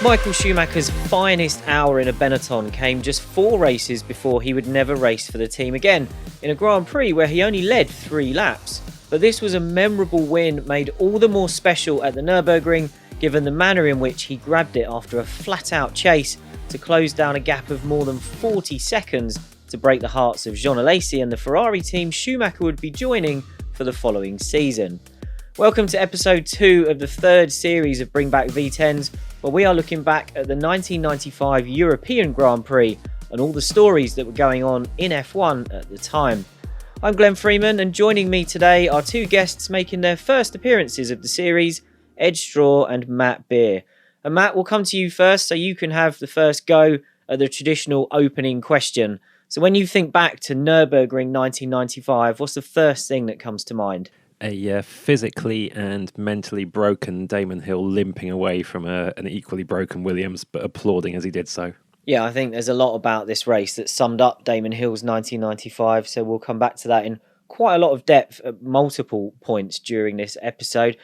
Michael Schumacher's finest hour in a Benetton came just 4 races before he would never race for the team again, in a Grand Prix where he only led 3 laps. But this was a memorable win made all the more special at the Nurburgring, given the manner in which he grabbed it after a flat-out chase to close down a gap of more than 40 seconds to break the hearts of Jean Alesi and the Ferrari team Schumacher would be joining for the following season. Welcome to episode 2 of the 3rd series of Bring Back V10s, where we are looking back at the 1995 European Grand Prix and all the stories that were going on in F1 at the time. I'm Glenn Freeman, and joining me today are 2 guests making their first appearances of the series, Ed Straw and Matt Beer. And Matt, we'll come to you first so you can have the first go at the traditional opening question. So when you think back to Nurburgring 1995, what's the first thing that comes to mind? A physically and mentally broken Damon Hill limping away from an equally broken Williams, but applauding as he did so. Yeah, I think there's a lot about this race that summed up Damon Hill's 1995, so we'll come back to that in quite a lot of depth at multiple points during this episode.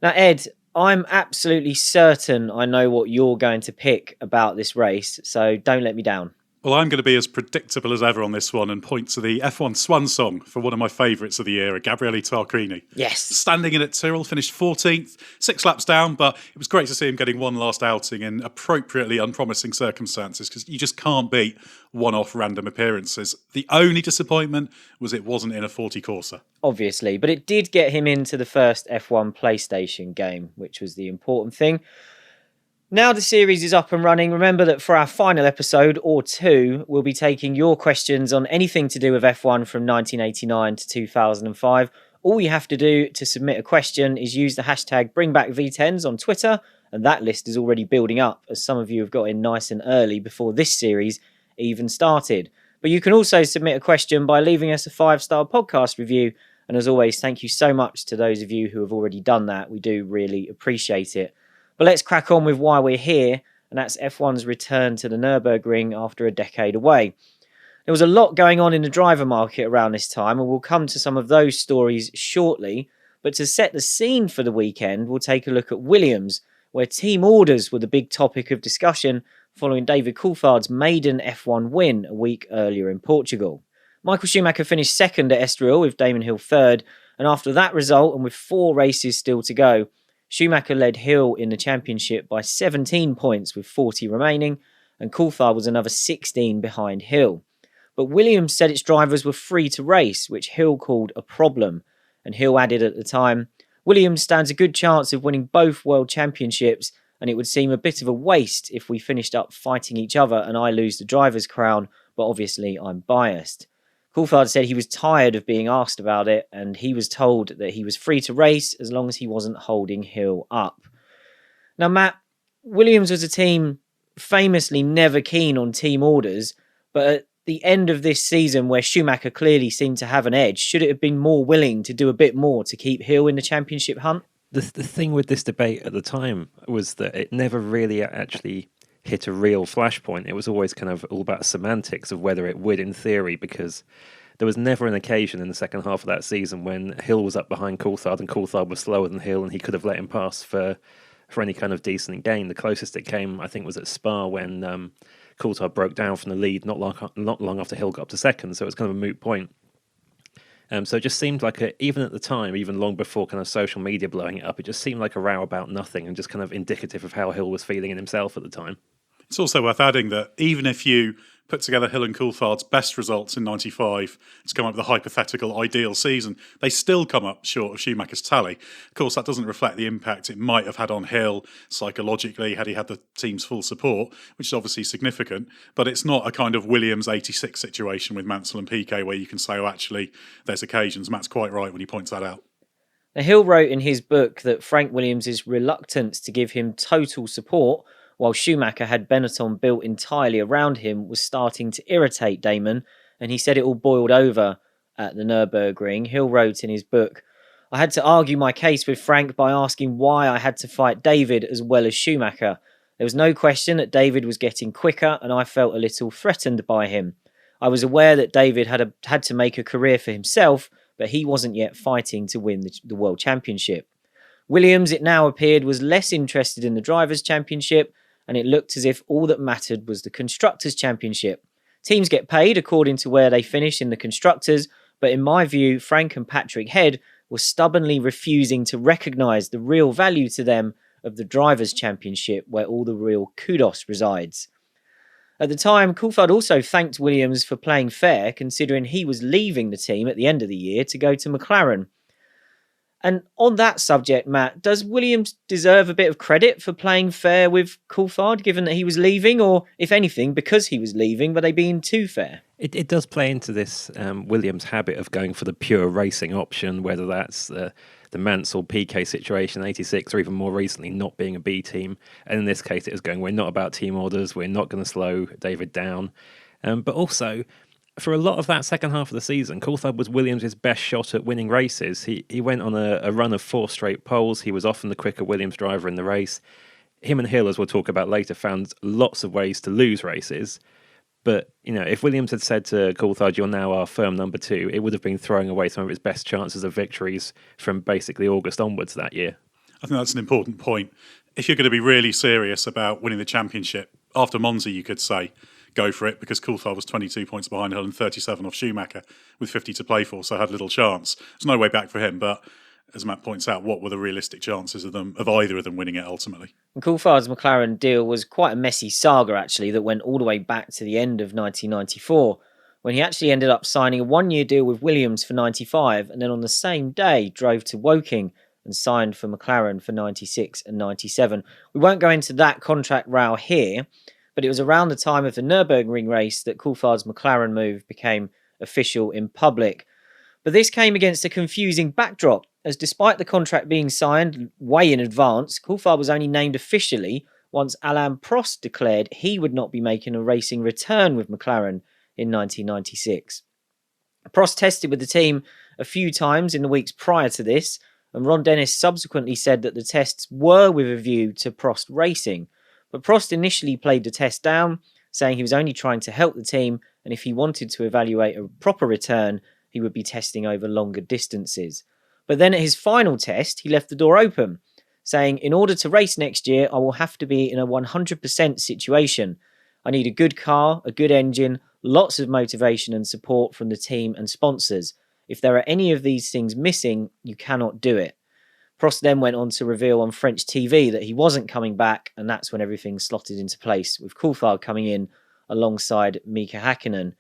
Now, Ed, I'm absolutely certain I know what you're going to pick about this race, so don't let me down. Well, I'm going to be as predictable as ever on this one and point to the F1 swan song for one of my favourites of the year, Gabriele Tarquini. Yes. Standing in at Tyrrell, finished 14th, 6 laps down, but it was great to see him getting one last outing in appropriately unpromising circumstances, because you just can't beat one-off random appearances. The only disappointment was it wasn't in a 40 Corsa. Obviously, but it did get him into the first F1 PlayStation game, which was the important thing. Now the series is up and running, remember that for our final episode, or 2, we'll be taking your questions on anything to do with F1 from 1989 to 2005. All you have to do to submit a question is use the hashtag BringBackV10s on Twitter, and that list is already building up, as some of you have got in nice and early before this series even started. But you can also submit a question by leaving us a 5-star podcast review, and as always, thank you so much to those of you who have already done that. We do really appreciate it. But let's crack on with why we're here, and that's F1's return to the Nurburgring after a decade away. There was a lot going on in the driver market around this time, and we'll come to some of those stories shortly. But to set the scene for the weekend, we'll take a look at Williams, where team orders were the big topic of discussion following David Coulthard's maiden F1 win a week earlier in Portugal. Michael Schumacher finished second at Estoril with Damon Hill third, and after that result, and with 4 races still to go, Schumacher led Hill in the championship by 17 points with 40 remaining, and Coulthard was another 16 behind Hill. But Williams said its drivers were free to race, which Hill called a problem, and Hill added at the time, "Williams stands a good chance of winning both world championships, and it would seem a bit of a waste if we finished up fighting each other and I lose the driver's crown, but obviously I'm biased." Coulthard said he was tired of being asked about it, and he was told that he was free to race as long as he wasn't holding Hill up. Now, Matt, Williams was a team famously never keen on team orders, but at the end of this season where Schumacher clearly seemed to have an edge, should it have been more willing to do a bit more to keep Hill in the championship hunt? The thing with this debate at the time was that it never really actually hit a real flashpoint. It was always kind of all about semantics of whether it would in theory, because there was never an occasion in the second half of that season when Hill was up behind Coulthard and Coulthard was slower than Hill and he could have let him pass for any kind of decent gain. The closest it came, I think, was at Spa when Coulthard broke down from the lead not long after Hill got up to second, so it was kind of a moot point. So it just seemed like, even at the time, even long before kind of social media blowing it up, it just seemed like a row about nothing and just kind of indicative of how Hill was feeling in himself at the time. It's also worth adding that even if you put together Hill and Coulthard's best results in 95 to come up with a hypothetical ideal season, they still come up short of Schumacher's tally. Of course, that doesn't reflect the impact it might have had on Hill psychologically had he had the team's full support, which is obviously significant, but it's not a kind of Williams 86 situation with Mansell and Piquet where you can say, oh, actually, there's occasions. Matt's quite right when he points that out. Now, Hill wrote in his book that Frank Williams' reluctance to give him total support while Schumacher had Benetton built entirely around him was starting to irritate Damon, and he said it all boiled over at the Nurburgring. Hill wrote in his book, "I had to argue my case with Frank by asking why I had to fight David as well as Schumacher. There was no question that David was getting quicker, and I felt a little threatened by him. I was aware that David had to make a career for himself, but he wasn't yet fighting to win the World Championship. Williams, it now appeared, was less interested in the Drivers' Championship, and it looked as if all that mattered was the Constructors' Championship. Teams get paid according to where they finish in the Constructors, but in my view, Frank and Patrick Head were stubbornly refusing to recognise the real value to them of the Drivers' Championship, where all the real kudos resides. At the time, Coulthard also thanked Williams for playing fair, considering he was leaving the team at the end of the year to go to McLaren. And on that subject, Matt, does Williams deserve a bit of credit for playing fair with Coulthard, given that he was leaving, or, if anything, because he was leaving, were they being too fair? It does play into this Williams habit of going for the pure racing option, whether that's the Mansell PK situation, 86, or even more recently, not being a B team. And in this case, it is going, we're not about team orders, we're not going to slow David down. But also, for a lot of that second half of the season, Coulthard was Williams' best shot at winning races. He went on a run of 4 straight poles. He was often the quicker Williams driver in the race. Him and Hill, as we'll talk about later, found lots of ways to lose races. But, if Williams had said to Coulthard, you're now our firm number 2, it would have been throwing away some of his best chances of victories from basically August onwards that year. I think that's an important point. If you're going to be really serious about winning the championship, after Monza, you could say, go for it, because Coulthard was 22 points behind Hill and 37 off Schumacher with 50 to play for, so had little chance. There's no way back for him, but as Matt points out, what were the realistic chances of either of them winning it ultimately? And Coulthard's McLaren deal was quite a messy saga, actually, that went all the way back to the end of 1994, when he actually ended up signing a 1-year deal with Williams for 95, and then on the same day drove to Woking and signed for McLaren for 96 and 97. We won't go into that contract row here, but it was around the time of the Nurburgring race that Coulthard's McLaren move became official in public. But this came against a confusing backdrop, as despite the contract being signed way in advance, Coulthard was only named officially once Alain Prost declared he would not be making a racing return with McLaren in 1996. Prost tested with the team a few times in the weeks prior to this, and Ron Dennis subsequently said that the tests were with a view to Prost racing. But Prost initially played the test down, saying he was only trying to help the team, and if he wanted to evaluate a proper return, he would be testing over longer distances. But then at his final test, he left the door open, saying, in order to race next year, I will have to be in a 100% situation. I need a good car, a good engine, lots of motivation and support from the team and sponsors. If there are any of these things missing, you cannot do it. Prost then went on to reveal on French TV that he wasn't coming back, and that's when everything slotted into place, with Coulthard coming in alongside Mika Hakkinen.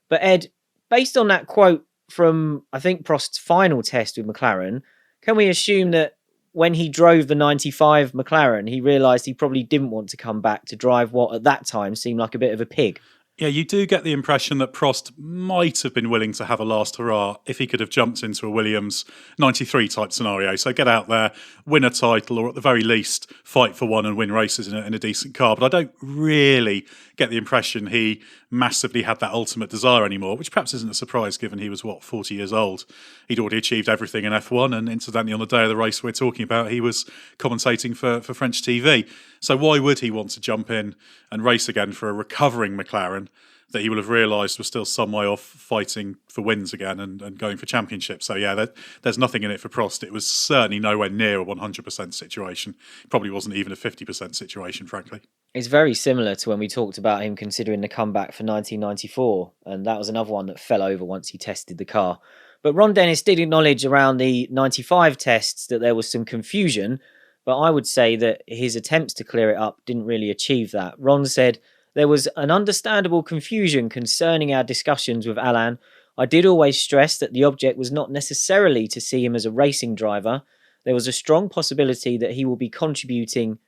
But Ed, based on that quote from, I think, Prost's final test with McLaren, can we assume that when he drove the 95 McLaren, he realised he probably didn't want to come back to drive what at that time seemed like a bit of a pig? Yeah, you do get the impression that Prost might have been willing to have a last hurrah if he could have jumped into a Williams 93 type scenario. So get out there, win a title, or at the very least fight for one and win races in a decent car. But I don't really get the impression he massively had that ultimate desire anymore, which perhaps isn't a surprise given he was, 40 years old. He'd already achieved everything in F1, and incidentally on the day of the race we're talking about, he was commentating for French TV. So why would he want to jump in and race again for a recovering McLaren that he will have realised was still some way off fighting for wins again and going for championships? So yeah, there's nothing in it for Prost. It was certainly nowhere near a 100% situation. It probably wasn't even a 50% situation, frankly. It's very similar to when we talked about him considering the comeback for 1994, and that was another one that fell over once he tested the car. But Ron Dennis did acknowledge around the 95 tests that there was some confusion, but I would say that his attempts to clear it up didn't really achieve that. Ron said, there was an understandable confusion concerning our discussions with Alain. I did always stress that the object was not necessarily to see him as a racing driver. There was a strong possibility that he will be contributing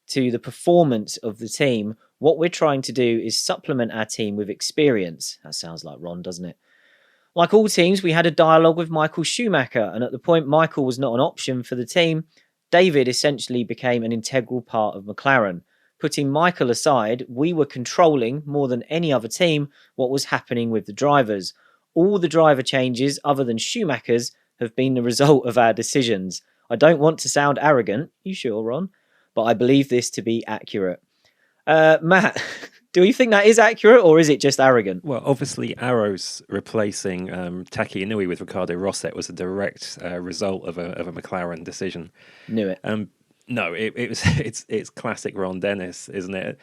to the performance of the team. What we're trying to do is supplement our team with experience. That sounds like Ron, doesn't it? Like all teams, we had a dialogue with Michael Schumacher, and at the point Michael was not an option for the team, David essentially became an integral part of McLaren. Putting Michael aside, we were controlling, more than any other team, what was happening with the drivers. All the driver changes, other than Schumacher's, have been the result of our decisions. I don't want to sound arrogant, you sure, Ron? But I believe this to be accurate. Matt, Do you think that is accurate, or is it just arrogant? Well, obviously, Arrows replacing Taki Inui with Ricardo Rosset was a direct result of a McLaren decision. Knew it. No, it's classic Ron Dennis, isn't it?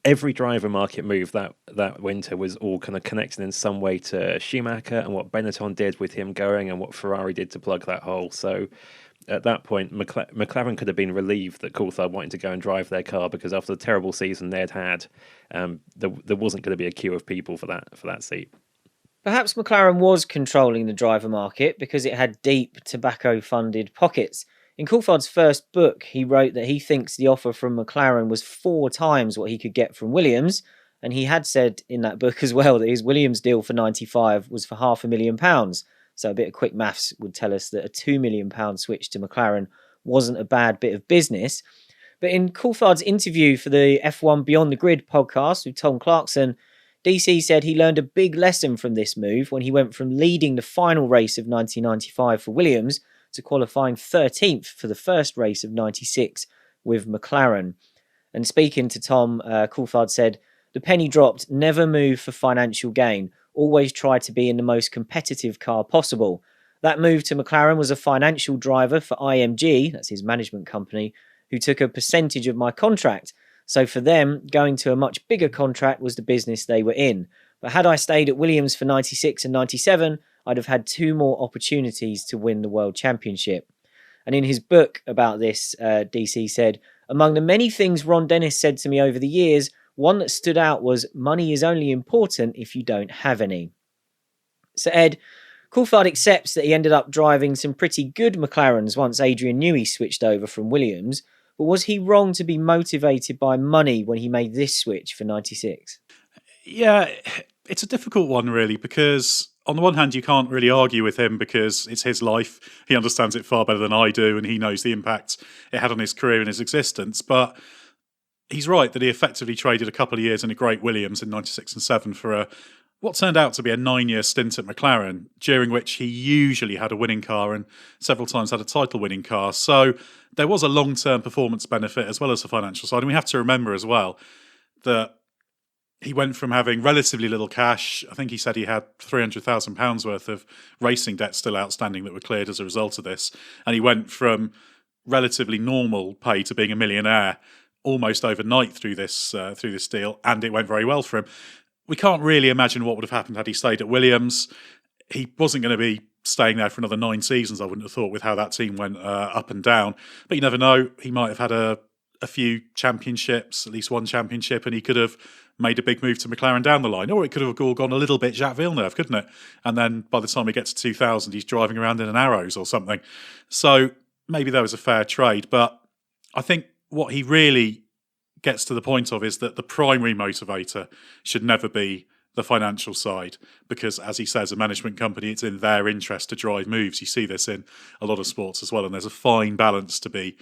Every driver market move that winter was all kind of connected in some way to Schumacher and what Benetton did with him going and what Ferrari did to plug that hole. So at that point, McLaren could have been relieved that Coulthard wanted to go and drive their car, because after the terrible season they'd had, there wasn't going to be a queue of people for that seat. Perhaps McLaren was controlling the driver market because it had deep tobacco-funded pockets. In Coulthard's first book, he wrote that he thinks the offer from McLaren was 4 times what he could get from Williams, and he had said in that book as well that his Williams deal for 95 was for £500,000. So a bit of quick maths would tell us that a £2 million switch to McLaren wasn't a bad bit of business. But in Coulthard's interview for the F1 Beyond the Grid podcast with Tom Clarkson, DC said he learned a big lesson from this move when he went from leading the final race of 1995 for Williams to qualifying 13th for the first race of 96 with McLaren. And speaking to Tom, Coulthard said, "The penny dropped, never move for financial gain. Always try to be in the most competitive car possible. That move to McLaren was a financial driver for IMG," that's his management company, "who took a percentage of my contract. So for them, going to a much bigger contract was the business they were in. But had I stayed at Williams for 96 and 97, I'd have had 2 more opportunities to win the World Championship." And in his book about this, DC said, "Among the many things Ron Dennis said to me over the years, one that stood out was money is only important if you don't have any." So Ed, Coulthard accepts that he ended up driving some pretty good McLarens once Adrian Newey switched over from Williams, but was he wrong to be motivated by money when he made this switch for 96? Yeah, it's a difficult one, really, because on the one hand, you can't really argue with him because it's his life. He understands it far better than I do, and he knows the impact it had on his career and his existence. But he's right that he effectively traded a couple of years in a great Williams in 96 and 7 for what turned out to be a 9-year stint at McLaren, during which he usually had a winning car and several times had a title-winning car. So there was a long-term performance benefit as well as the financial side. And we have to remember as well that he went from having relatively little cash. I think he said he had £300,000 worth of racing debt still outstanding that were cleared as a result of this. And he went from relatively normal pay to being a millionaire almost overnight through this deal, and it went very well for him. We can't really imagine what would have happened had he stayed at Williams. He wasn't going to be staying there for another 9 seasons, I wouldn't have thought, with how that team went up and down. But you never know. He might have had a few championships, at least one championship, and he could have made a big move to McLaren down the line. Or it could have all gone a little bit Jacques Villeneuve, couldn't it? And then by the time he gets to 2000, he's driving around in an Arrows or something. So maybe that was a fair trade. But I think what he really gets to the point of is that the primary motivator should never be the financial side, because as he says, a management company, it's in their interest to drive moves. You see this in a lot of sports as well, and there's a fine balance to be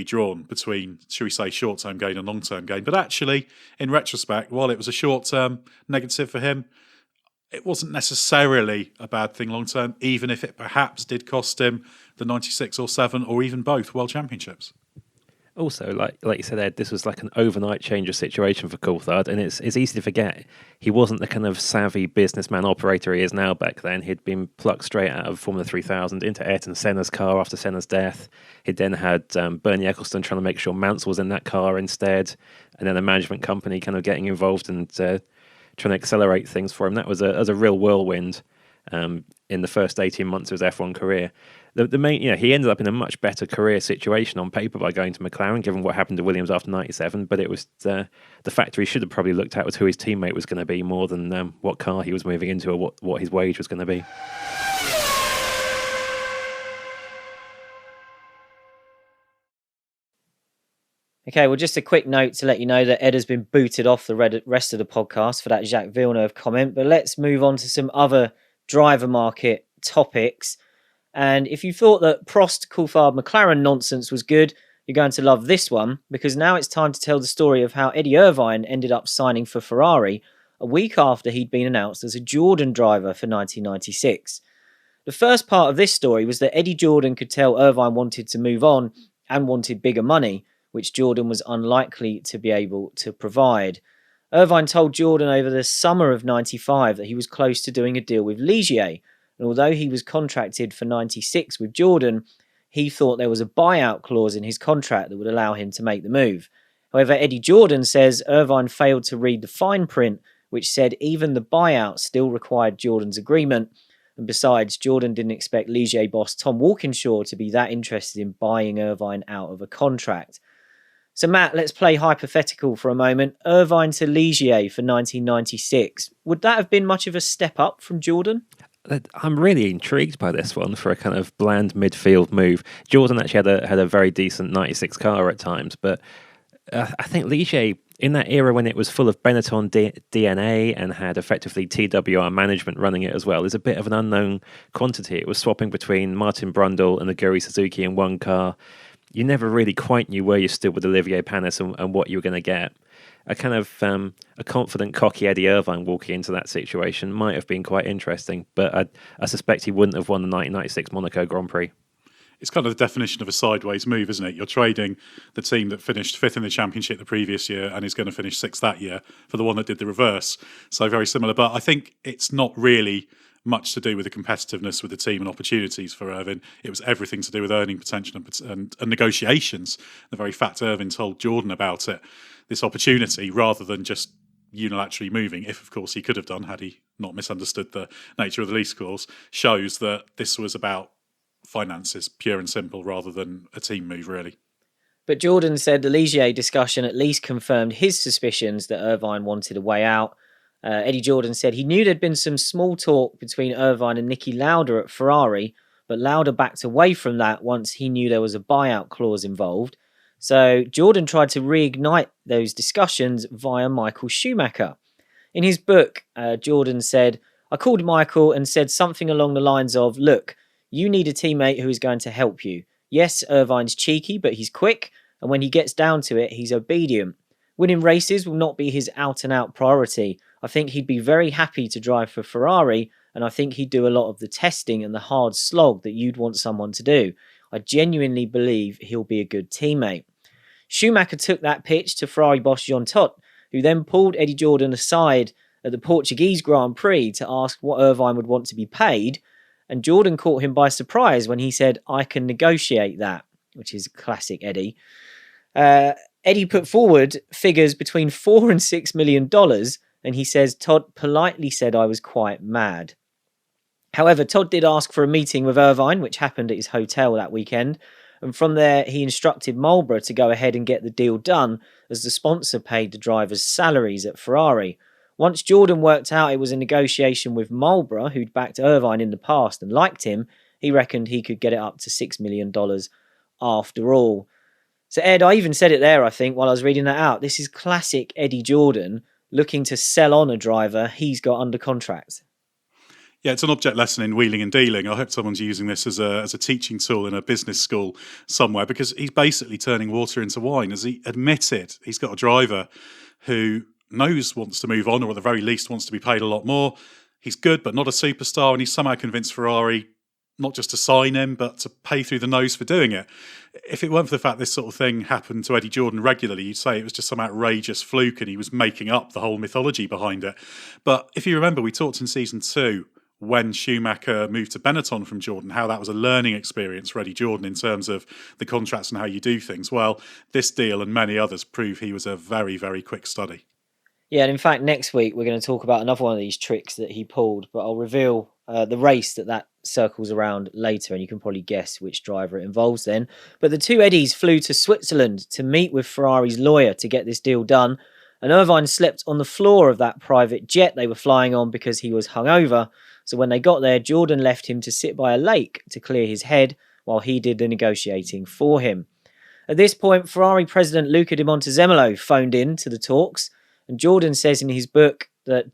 drawn between, should we say, short-term gain and long-term gain. But actually, in retrospect, while it was a short-term negative for him, it wasn't necessarily a bad thing long-term, even if it perhaps did cost him the 96 or 7 or even both World Championships. Also, like you said, Ed, this was like an overnight change of situation for Coulthard, and it's easy to forget he wasn't the kind of savvy businessman operator he is now. Back then, he'd been plucked straight out of Formula 3000 into Ayrton Senna's car after Senna's death. He'd then had Bernie Ecclestone trying to make sure Mansell was in that car instead, and then a management company kind of getting involved and trying to accelerate things for him. That was a real whirlwind in the first 18 months of his F1 career. The main, he ended up in a much better career situation on paper by going to McLaren, given what happened to Williams after 97. But it was the factor he should have probably looked at was who his teammate was going to be more than what car he was moving into or what his wage was going to be. Okay, well, just a quick note to let you know that Ed has been booted off the rest of the podcast for that Jacques Villeneuve comment. But let's move on to some other driver market topics. And if you thought that Prost, Coulthard, McLaren nonsense was good, you're going to love this one, because now it's time to tell the story of how Eddie Irvine ended up signing for Ferrari a week after he'd been announced as a Jordan driver for 1996. The first part of this story was that Eddie Jordan could tell Irvine wanted to move on and wanted bigger money, which Jordan was unlikely to be able to provide. Irvine told Jordan over the summer of 95 that he was close to doing a deal with Ligier, and although he was contracted for 96 with Jordan, he thought there was a buyout clause in his contract that would allow him to make the move. However, Eddie Jordan says Irvine failed to read the fine print, which said even the buyout still required Jordan's agreement. And besides, Jordan didn't expect Ligier boss Tom Walkinshaw to be that interested in buying Irvine out of a contract. So Matt, let's play hypothetical for a moment. Irvine to Ligier for 1996. Would that have been much of a step up from Jordan? I'm really intrigued by this one for a kind of bland midfield move. Jordan actually had a very decent 96 car at times, but I think Ligier, in that era when it was full of Benetton DNA and had effectively TWR management running it as well, is a bit of an unknown quantity. It was swapping between Martin Brundle and the Guri Suzuki in one car. You never really quite knew where you stood with Olivier Panis and what you were going to get. A kind of a confident, cocky Eddie Irvine walking into that situation might have been quite interesting, but I suspect he wouldn't have won the 1996 Monaco Grand Prix. It's kind of the definition of a sideways move, isn't it? You're trading the team that finished fifth in the championship the previous year and is going to finish sixth that year for the one that did the reverse. So very similar, but I think it's not really much to do with the competitiveness with the team and opportunities for Irvine. It was everything to do with earning potential and negotiations. The very fact Irvine told Jordan about it, this opportunity, rather than just unilaterally moving, if of course he could have done had he not misunderstood the nature of the lease clause, shows that this was about finances, pure and simple, rather than a team move, really. But Jordan said the Ligier discussion at least confirmed his suspicions that Irvine wanted a way out. Eddie Jordan said he knew there'd been some small talk between Irvine and Niki Lauda at Ferrari, but Lauda backed away from that once he knew there was a buyout clause involved. So Jordan tried to reignite those discussions via Michael Schumacher. In his book, Jordan said, "I called Michael and said something along the lines of, look, you need a teammate who is going to help you. Yes, Irvine's cheeky, but he's quick, and when he gets down to it, he's obedient. Winning races will not be his out-and-out priority. I think he'd be very happy to drive for Ferrari, and I think he'd do a lot of the testing and the hard slog that you'd want someone to do. I genuinely believe he'll be a good teammate." Schumacher took that pitch to Ferrari boss Jean Todt, who then pulled Eddie Jordan aside at the Portuguese Grand Prix to ask what Irvine would want to be paid, and Jordan caught him by surprise when he said, "I can negotiate that," which is classic Eddie. Eddie put forward figures between $4 and $6 million, and he says Todd politely said I was quite mad. However, Todd did ask for a meeting with Irvine, which happened at his hotel that weekend, and from there he instructed Marlboro to go ahead and get the deal done, as the sponsor paid the drivers' salaries at Ferrari. Once Jordan worked out it was a negotiation with Marlboro, who'd backed Irvine in the past and liked him, he reckoned he could get it up to $6 million after all. So Ed, I even said it there, I think, while I was reading that out. This is classic Eddie Jordan looking to sell on a driver he's got under contract. Yeah, it's an object lesson in wheeling and dealing. I hope someone's using this as a teaching tool in a business school somewhere, because he's basically turning water into wine. As he admitted, he's got a driver who wants to move on, or at the very least wants to be paid a lot more. He's good, but not a superstar, and he's somehow convinced Ferrari not just to sign him, but to pay through the nose for doing it. If it weren't for the fact this sort of thing happened to Eddie Jordan regularly, you'd say it was just some outrageous fluke and he was making up the whole mythology behind it. But if you remember, we talked in season 2 when Schumacher moved to Benetton from Jordan, how that was a learning experience for Eddie Jordan in terms of the contracts and how you do things. Well, this deal and many others prove he was a very, very quick study. Yeah, and in fact, next week we're going to talk about another one of these tricks that he pulled, but I'll reveal the race that circles around later, and you can probably guess which driver it involves then. But the two Eddies flew to Switzerland to meet with Ferrari's lawyer to get this deal done, and Irvine slept on the floor of that private jet they were flying on because he was hungover. So when they got there, Jordan left him to sit by a lake to clear his head while he did the negotiating for him. At this point, Ferrari president Luca di Montezemolo phoned in to the talks, and Jordan says in his book that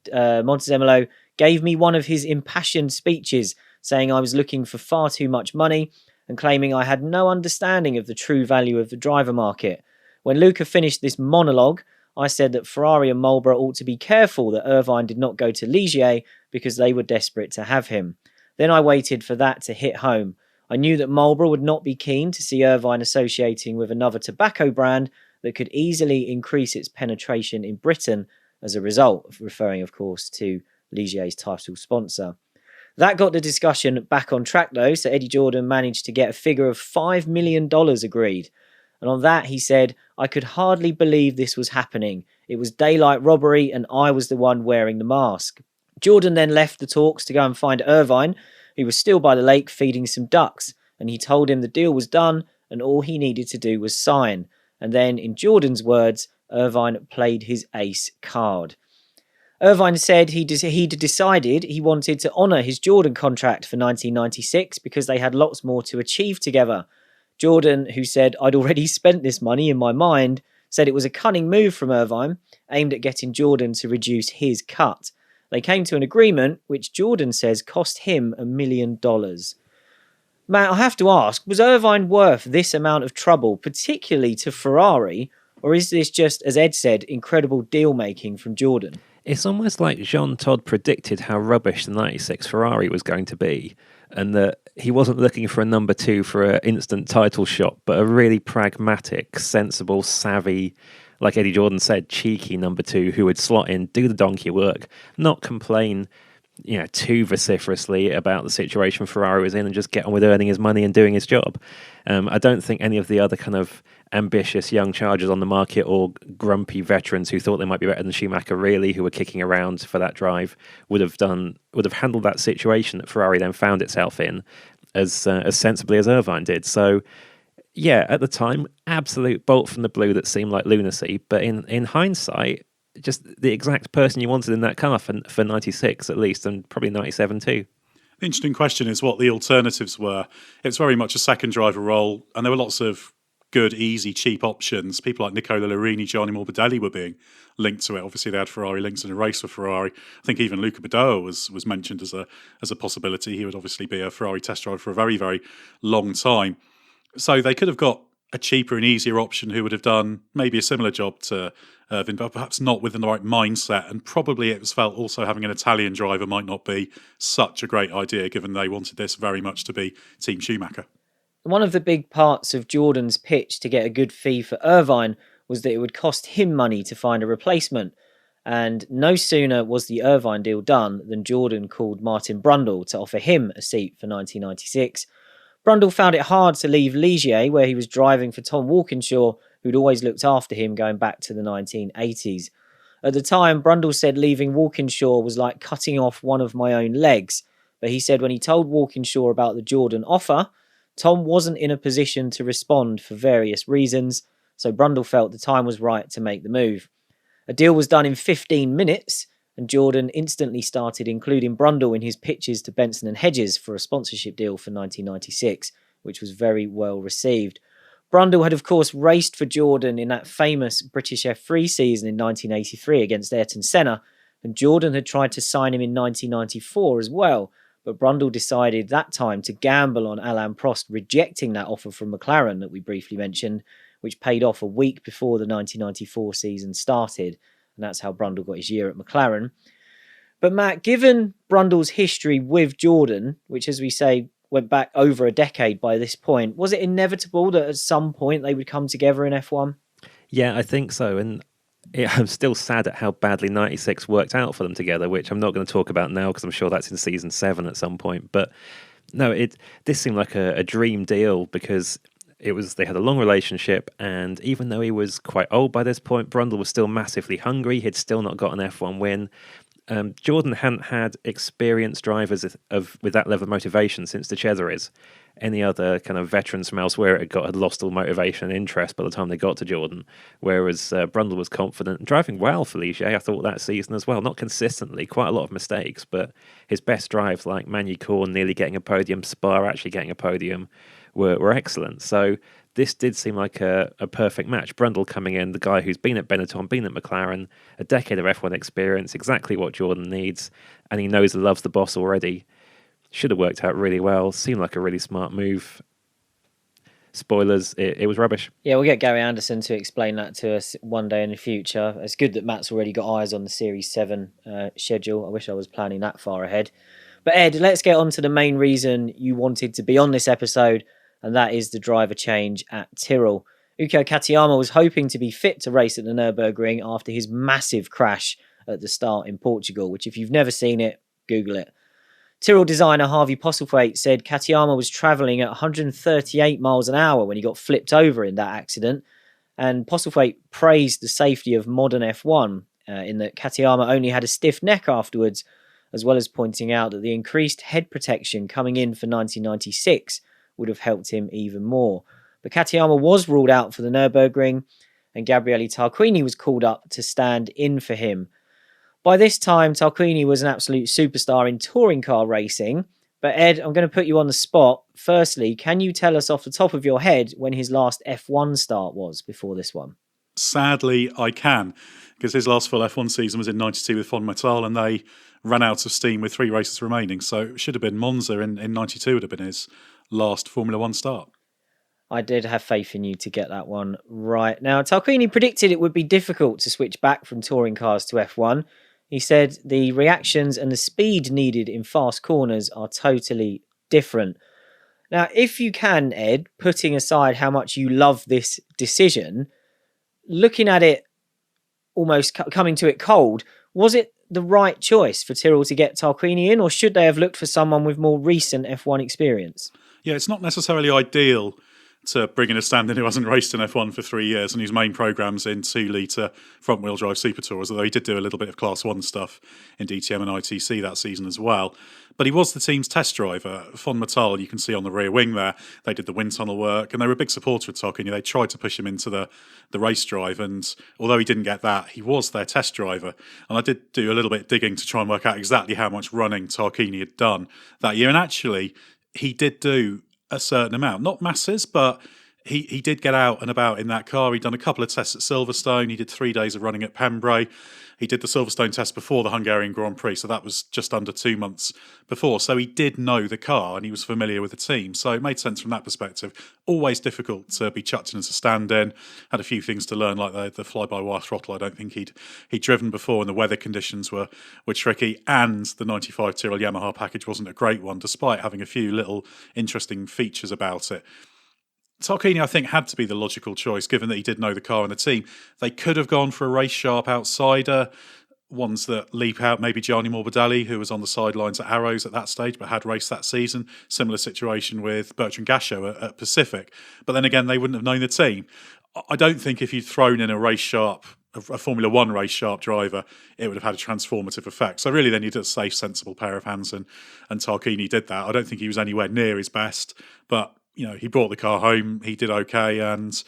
Montezemolo gave me one of his impassioned speeches, saying I was looking for far too much money and claiming I had no understanding of the true value of the driver market. When Luca finished this monologue, I said that Ferrari and Marlboro ought to be careful that Irvine did not go to Ligier because they were desperate to have him. Then I waited for that to hit home. I knew that Marlboro would not be keen to see Irvine associating with another tobacco brand that could easily increase its penetration in Britain as a result, referring, of course, to Ligier's title sponsor. That got the discussion back on track, though, so Eddie Jordan managed to get a figure of $5 million agreed. And on that, he said, "I could hardly believe this was happening. It was daylight robbery, and I was the one wearing the mask." Jordan then left the talks to go and find Irvine, who was still by the lake feeding some ducks, and he told him the deal was done and all he needed to do was sign. And then, in Jordan's words, Irvine played his ace card. Irvine said he'd decided he wanted to honour his Jordan contract for 1996 because they had lots more to achieve together. Jordan, who said, "I'd already spent this money in my mind," said it was a cunning move from Irvine, aimed at getting Jordan to reduce his cut. They came to an agreement, which Jordan says cost him $1 million. Matt, I have to ask, was Irvine worth this amount of trouble, particularly to Ferrari, or is this just, as Ed said, incredible deal-making from Jordan? It's almost like Jean Todt predicted how rubbish the 96 Ferrari was going to be, and that he wasn't looking for a number two for an instant title shot, but a really pragmatic, sensible, savvy, like Eddie Jordan said, cheeky number two who would slot in, do the donkey work, not complain too vociferously about the situation Ferrari was in, and just get on with earning his money and doing his job. I don't think any of the other kind of ambitious young chargers on the market or grumpy veterans who thought they might be better than Schumacher, really, who were kicking around for that drive, would have handled that situation that Ferrari then found itself in as sensibly as Irvine did. So, yeah, at the time, absolute bolt from the blue that seemed like lunacy, but in hindsight, just the exact person you wanted in that car for 96 at least, and probably 97 too. The interesting question is what the alternatives were. It's very much a second driver role, and there were lots of good, easy, cheap options. People like Nicola Larini, Gianni Morbidelli were being linked to it. Obviously, they had Ferrari links in a race for Ferrari. I think even Luca Badoer was mentioned as a possibility. He would obviously be a Ferrari test driver for a very, very long time. So they could have got a cheaper and easier option who would have done maybe a similar job to Irvine, but perhaps not within the right mindset. And probably it was felt also having an Italian driver might not be such a great idea, given they wanted this very much to be Team Schumacher. One of the big parts of Jordan's pitch to get a good fee for Irvine was that it would cost him money to find a replacement. And no sooner was the Irvine deal done than Jordan called Martin Brundle to offer him a seat for 1996. Brundle found it hard to leave Ligier, where he was driving for Tom Walkinshaw, who'd always looked after him going back to the 1980s. At the time, Brundle said leaving Walkinshaw was like cutting off one of my own legs. But he said when he told Walkinshaw about the Jordan offer, Tom wasn't in a position to respond for various reasons, so Brundle felt the time was right to make the move. A deal was done in 15 minutes, and Jordan instantly started including Brundle in his pitches to Benson and Hedges for a sponsorship deal for 1996, which was very well received. Brundle had, of course, raced for Jordan in that famous British F3 season in 1983 against Ayrton Senna, and Jordan had tried to sign him in 1994 as well, but Brundle decided that time to gamble on Alain Prost rejecting that offer from McLaren that we briefly mentioned, which paid off a week before the 1994 season started, and that's how Brundle got his year at McLaren. But Matt, given Brundle's history with Jordan, which, as we say, went back over a decade by this point, was it inevitable that at some point they would come together in F1? Yeah, I think so. And I'm still sad at how badly 96 worked out for them together, which I'm not going to talk about now because I'm sure that's in season 7 at some point. But no, this seemed like a dream deal because they had a long relationship, and even though he was quite old by this point, Brundle was still massively hungry. He'd still not got an F1 win. Jordan hadn't had experienced drivers with that level of motivation since the Cesares. Any other kind of veterans from elsewhere had lost all motivation and interest by the time they got to Jordan, whereas Brundle was confident and driving well for Ligier, I thought, that season as well. Not consistently, quite a lot of mistakes, but his best drives like Magny-Cours nearly getting a podium, Spa actually getting a podium, were excellent. So this did seem like a perfect match. Brundle coming in, the guy who's been at Benetton, been at McLaren, a decade of F1 experience, exactly what Jordan needs, and he knows and loves the boss already. Should have worked out really well. Seemed like a really smart move. Spoilers, it was rubbish. Yeah, we'll get Gary Anderson to explain that to us one day in the future. It's good that Matt's already got eyes on the Series 7 schedule. I wish I was planning that far ahead. But Ed, let's get on to the main reason you wanted to be on this episode, and that is the driver change at Tyrrell. Uko Katayama was hoping to be fit to race at the Nurburgring after his massive crash at the start in Portugal, which if you've never seen it, Google it. Tyrrell designer Harvey Postlethwaite said Katayama was travelling at 138 miles an hour when he got flipped over in that accident, and Postlethwaite praised the safety of modern F1 in that Katayama only had a stiff neck afterwards, as well as pointing out that the increased head protection coming in for 1996 would have helped him even more. But Katayama was ruled out for the Nurburgring, and Gabriele Tarquini was called up to stand in for him. By this time, Tarquini was an absolute superstar in touring car racing. But Ed, I'm going to put you on the spot. Firstly, can you tell us off the top of your head when his last F1 start was before this one? Sadly, I can, because his last full F1 season was in 92 with Fonmetal, and they ran out of steam with 3 races remaining. So it should have been Monza in 92 would have been his last Formula 1 start. I did have faith in you to get that one right. Now, Tarquini predicted it would be difficult to switch back from touring cars to F1. He said the reactions and the speed needed in fast corners are totally different. Now, if you can, Ed, putting aside how much you love this decision, looking at it almost coming to it cold, was it the right choice for Tyrrell to get Tarquini in, or should they have looked for someone with more recent F1 experience? Yeah, it's not necessarily ideal to bring in a stand-in who hasn't raced in F1 for 3 years and whose main program's in 2-litre front-wheel drive Super Tours, although he did do a little bit of Class 1 stuff in DTM and ITC that season as well. But he was the team's test driver. Fonmetal, you can see on the rear wing there, they did the wind tunnel work, and they were a big supporter of Tarquini. They tried to push him into the race drive, and although he didn't get that, he was their test driver. And I did do a little bit of digging to try and work out exactly how much running Tarquini had done that year, and actually, he did do a certain amount, not masses, but he did get out and about in that car. He'd done a couple of tests at Silverstone. He did 3 days of running at Pembrey. He did the Silverstone test before the Hungarian Grand Prix, so that was just under 2 months before. So he did know the car and he was familiar with the team. So it made sense from that perspective. Always difficult to be chucked in as a stand-in. Had a few things to learn, like the fly-by-wire throttle. I don't think he'd driven before, and the weather conditions were tricky. And the 95 Tyrrell Yamaha package wasn't a great one, despite having a few little interesting features about it. Tarquini, I think, had to be the logical choice, given that he did know the car and the team. They could have gone for a race-sharp outsider, ones that leap out, maybe Gianni Morbidelli, who was on the sidelines at Arrows at that stage, but had raced that season. Similar situation with Bertrand Gachot at Pacific. But then again, they wouldn't have known the team. I don't think if you'd thrown in a Formula 1 race-sharp driver, it would have had a transformative effect. So really, then you did a safe, sensible pair of hands, and Tarquini did that. I don't think he was anywhere near his best, but he brought the car home, he did okay, and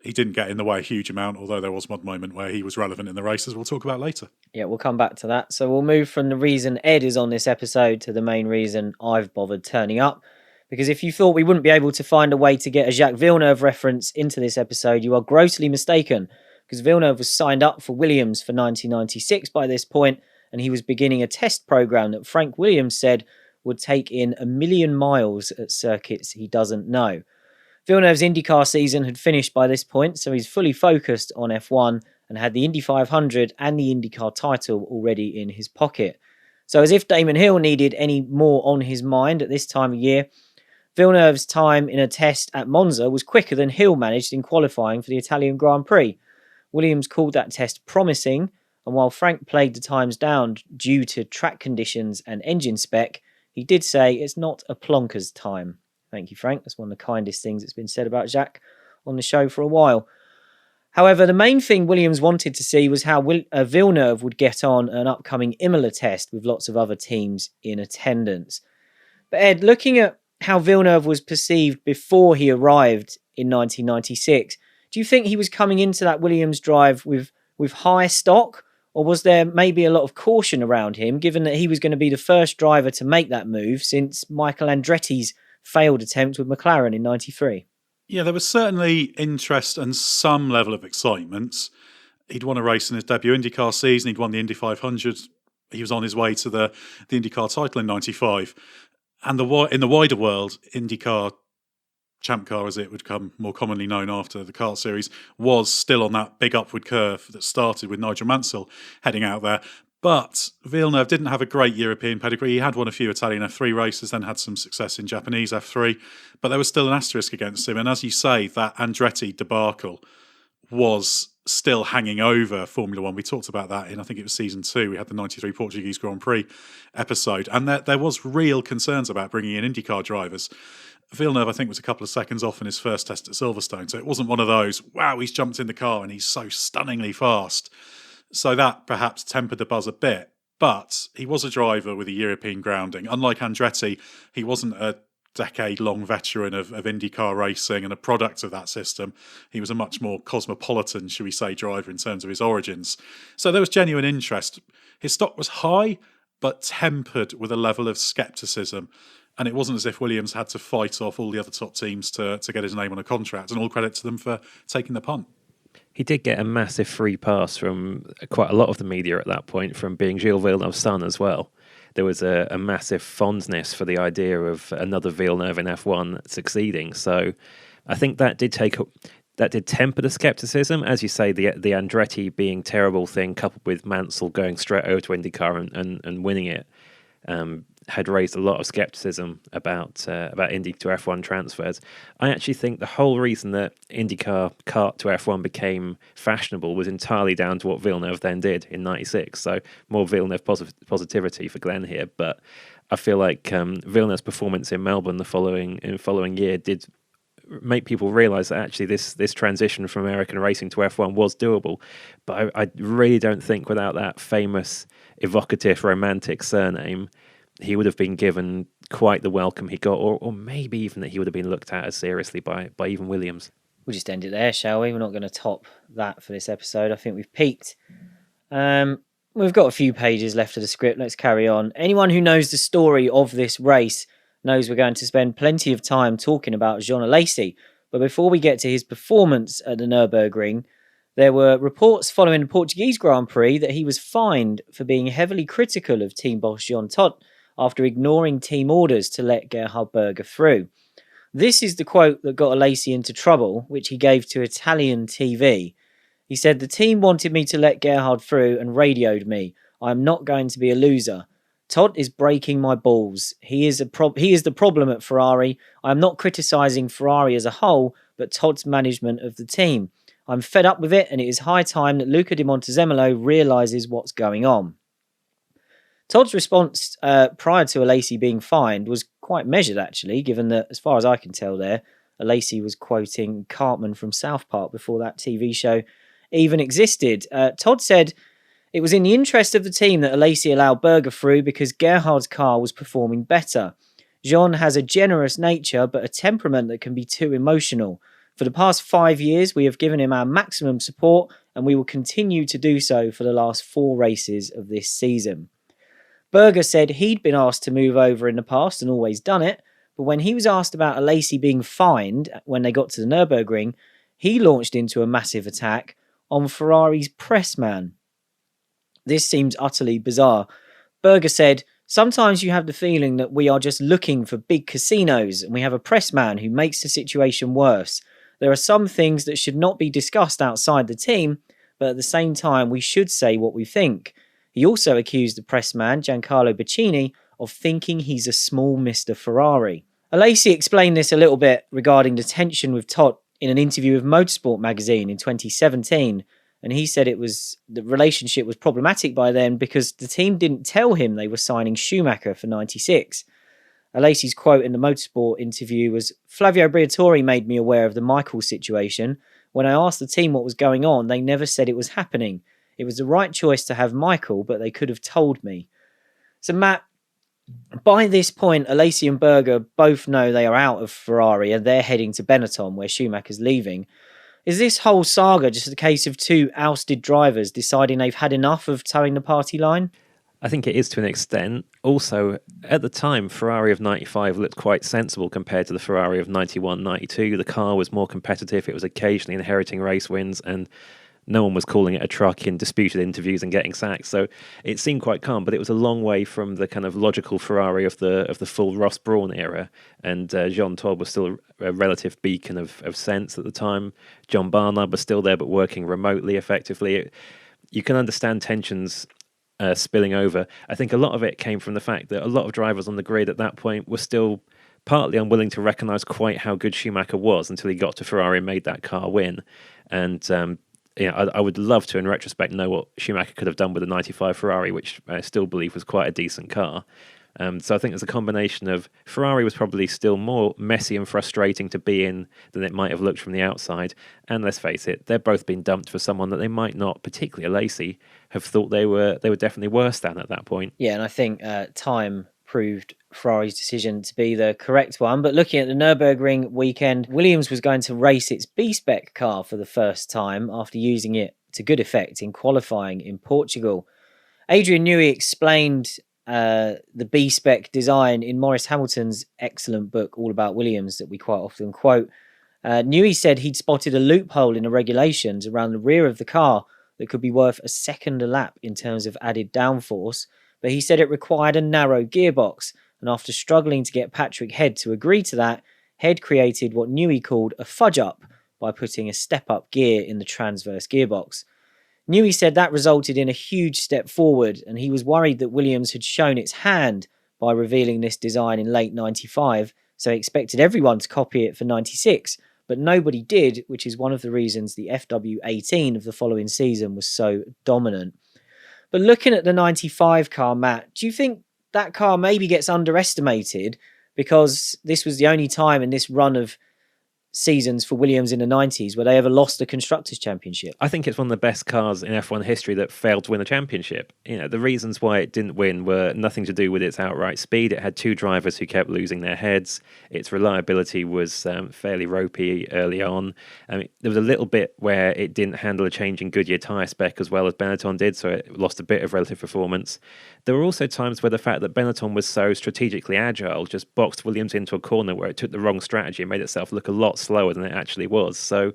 he didn't get in the way a huge amount, although there was one moment where he was relevant in the race, as we'll talk about later. Yeah, we'll come back to that. So we'll move from the reason Ed is on this episode to the main reason I've bothered turning up. Because if you thought we wouldn't be able to find a way to get a Jacques Villeneuve reference into this episode, you are grossly mistaken. Because Villeneuve was signed up for Williams for 1996 by this point, and he was beginning a test program that Frank Williams said would take in 1 million miles at circuits he doesn't know. Villeneuve's IndyCar season had finished by this point, so he's fully focused on F1 and had the Indy 500 and the IndyCar title already in his pocket. So as if Damon Hill needed any more on his mind at this time of year, Villeneuve's time in a test at Monza was quicker than Hill managed in qualifying for the Italian Grand Prix. Williams called that test promising, and while Frank played the times down due to track conditions and engine spec, he did say it's not a plonker's time. Thank you, Frank. That's one of the kindest things that's been said about Jacques on the show for a while. However, the main thing Williams wanted to see was how Villeneuve would get on an upcoming Imola test with lots of other teams in attendance. But Ed, looking at how Villeneuve was perceived before he arrived in 1996, do you think he was coming into that Williams drive with high stock? Or was there maybe a lot of caution around him, given that he was going to be the first driver to make that move since Michael Andretti's failed attempt with McLaren in 93? Yeah, there was certainly interest and some level of excitement. He'd won a race in his debut IndyCar season. He'd won the Indy 500. He was on his way to the IndyCar title in 95. And in the wider world, IndyCar Champ Car, as it would become more commonly known after the kart series, was still on that big upward curve that started with Nigel Mansell heading out there. But Villeneuve didn't have a great European pedigree. He had won a few Italian F3 races, then had some success in Japanese F3, but there was still an asterisk against him. And as you say, that Andretti debacle was still hanging over Formula One. We talked about that in, I think it was season 2. We had the 93 Portuguese Grand Prix episode, and there was real concerns about bringing in IndyCar drivers. Villeneuve, I think, was a couple of seconds off in his first test at Silverstone, so it wasn't one of those, wow, he's jumped in the car and he's so stunningly fast. So that perhaps tempered the buzz a bit, but he was a driver with a European grounding. Unlike Andretti, he wasn't a decade-long veteran of IndyCar racing and a product of that system. He was a much more cosmopolitan, shall we say, driver in terms of his origins. So there was genuine interest. His stock was high, but tempered with a level of scepticism. And it wasn't as if Williams had to fight off all the other top teams to get his name on a contract, and all credit to them for taking the punt. He did get a massive free pass from quite a lot of the media at that point, from being Gilles Villeneuve's son as well. There was a massive fondness for the idea of another Villeneuve in F1 succeeding. So I think that did temper the scepticism. As you say, the Andretti being terrible thing, coupled with Mansell going straight over to IndyCar and winning it, had raised a lot of scepticism about Indy to F1 transfers. I actually think the whole reason that IndyCar kart to F1 became fashionable was entirely down to what Villeneuve then did in '96. So more Villeneuve positivity for Glenn here, but I feel like Villeneuve's performance in Melbourne the following year did make people realise that actually this transition from American racing to F1 was doable. But I really don't think without that famous, evocative, romantic surname, he would have been given quite the welcome he got, or maybe even that he would have been looked at as seriously by even Williams. We'll just end it there, shall we? We're not going to top that for this episode. I think we've peaked. We've got a few pages left of the script. Let's carry on. Anyone who knows the story of this race knows we're going to spend plenty of time talking about Jean Alesi. But before we get to his performance at the Nurburgring, there were reports following the Portuguese Grand Prix that he was fined for being heavily critical of team boss Jean Todt after ignoring team orders to let Gerhard Berger through. This is the quote that got Alesi into trouble, which he gave to Italian TV. He said, "The team wanted me to let Gerhard through and radioed me. I am not going to be a loser. Todt is breaking my balls. He is the problem at Ferrari. I am not criticising Ferrari as a whole, but Todt's management of the team. I'm fed up with it, and it is high time that Luca Di Montezemolo realises what's going on." Todd's response prior to Alesi being fined was quite measured, actually, given that, as far as I can tell there, Alesi was quoting Cartman from South Park before that TV show even existed. Todd said it was in the interest of the team that Alesi allowed Berger through because Gerhard's car was performing better. Jean has a generous nature, but a temperament that can be too emotional. For the past 5 years, we have given him our maximum support, and we will continue to do so for the last 4 races of this season. Berger said he'd been asked to move over in the past and always done it, but when he was asked about Alesi being fined when they got to the Nurburgring, he launched into a massive attack on Ferrari's press man. This seems utterly bizarre. Berger said, "Sometimes you have the feeling that we are just looking for big casinos and we have a press man who makes the situation worse. There are some things that should not be discussed outside the team, but at the same time we should say what we think." He also accused the press man, Giancarlo Baccini, of thinking he's a small Mr. Ferrari. Alesi explained this a little bit regarding the tension with Todt in an interview with Motorsport magazine in 2017, and he said the relationship was problematic by then because the team didn't tell him they were signing Schumacher for 96. Alesi's quote in the Motorsport interview was, "Flavio Briatore made me aware of the Michael situation. When I asked the team what was going on, they never said it was happening. It was the right choice to have Michael, but they could have told me." So, Matt, by this point, Alesi and Berger both know they are out of Ferrari and they're heading to Benetton, where Schumacher's leaving. Is this whole saga just a case of 2 ousted drivers deciding they've had enough of towing the party line? I think it is to an extent. Also, at the time, Ferrari of 95 looked quite sensible compared to the Ferrari of 91, 92. The car was more competitive. It was occasionally inheriting race wins, and no one was calling it a truck in disputed interviews and getting sacked. So it seemed quite calm, but it was a long way from the kind of logical Ferrari of the full Ross Brawn era. And Jean Todt was still a relative beacon of sense at the time. John Barnard was still there, but working remotely effectively. You can understand tensions spilling over. I think a lot of it came from the fact that a lot of drivers on the grid at that point were still partly unwilling to recognise quite how good Schumacher was until he got to Ferrari and made that car win. And I would love to, in retrospect, know what Schumacher could have done with a 95 Ferrari, which I still believe was quite a decent car. So I think there's a combination of Ferrari was probably still more messy and frustrating to be in than it might have looked from the outside. And let's face it, they're both been dumped for someone that they might not, particularly Alesi, have thought they were definitely worse than at that point. Yeah, and I think time proved Ferrari's decision to be the correct one. But looking at the Nurburgring weekend, Williams was going to race its B-Spec car for the first time after using it to good effect in qualifying in Portugal. Adrian Newey explained the B-Spec design in Maurice Hamilton's excellent book, All About Williams, that we quite often quote. Newey said he'd spotted a loophole in the regulations around the rear of the car that could be worth a second a lap in terms of added downforce, but he said it required a narrow gearbox, and after struggling to get Patrick Head to agree to that, Head created what Newey called a fudge-up by putting a step-up gear in the transverse gearbox. Newey said that resulted in a huge step forward, and he was worried that Williams had shown its hand by revealing this design in late 95, so he expected everyone to copy it for 96, but nobody did, which is one of the reasons the FW18 of the following season was so dominant. But looking at the 95 car, Matt, do you think that car maybe gets underestimated because this was the only time in this run of seasons for Williams in the 90s where they ever lost the Constructors' Championship? I think it's one of the best cars in F1 history that failed to win a championship. The reasons why it didn't win were nothing to do with its outright speed. It had two drivers who kept losing their heads. Its reliability was fairly ropey early on. There was a little bit where it didn't handle a change in Goodyear tyre spec as well as Benetton did, so it lost a bit of relative performance. There were also times where the fact that Benetton was so strategically agile just boxed Williams into a corner where it took the wrong strategy and made itself look a lot slower than it actually was. So,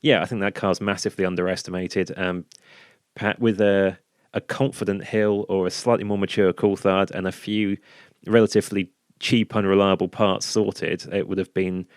yeah, I think that car's massively underestimated. With a confident Hill or a slightly more mature Coulthard and a few relatively cheap, unreliable parts sorted, it would have beaten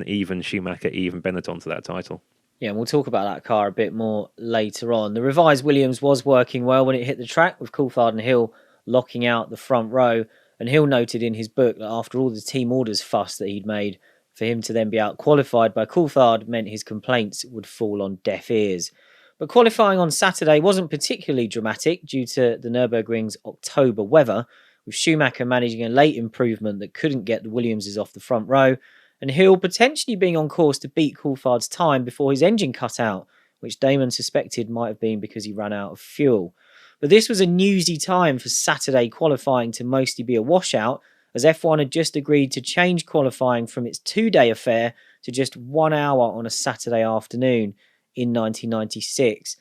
even Schumacher, even Benetton to that title. Yeah, and we'll talk about that car a bit more later on. The revised Williams was working well when it hit the track, with Coulthard and Hill locking out the front row. And Hill noted in his book that after all the team orders fuss that he'd made, for him to then be out-qualified by Coulthard meant his complaints would fall on deaf ears. But qualifying on Saturday wasn't particularly dramatic due to the Nürburgring's October weather, with Schumacher managing a late improvement that couldn't get the Williamses off the front row, and Hill potentially being on course to beat Coulthard's time before his engine cut out, which Damon suspected might have been because he ran out of fuel. But this was a newsy time for Saturday qualifying to mostly be a washout, as F1 had just agreed to change qualifying from its 2-day affair to just 1 hour on a Saturday afternoon in 1996.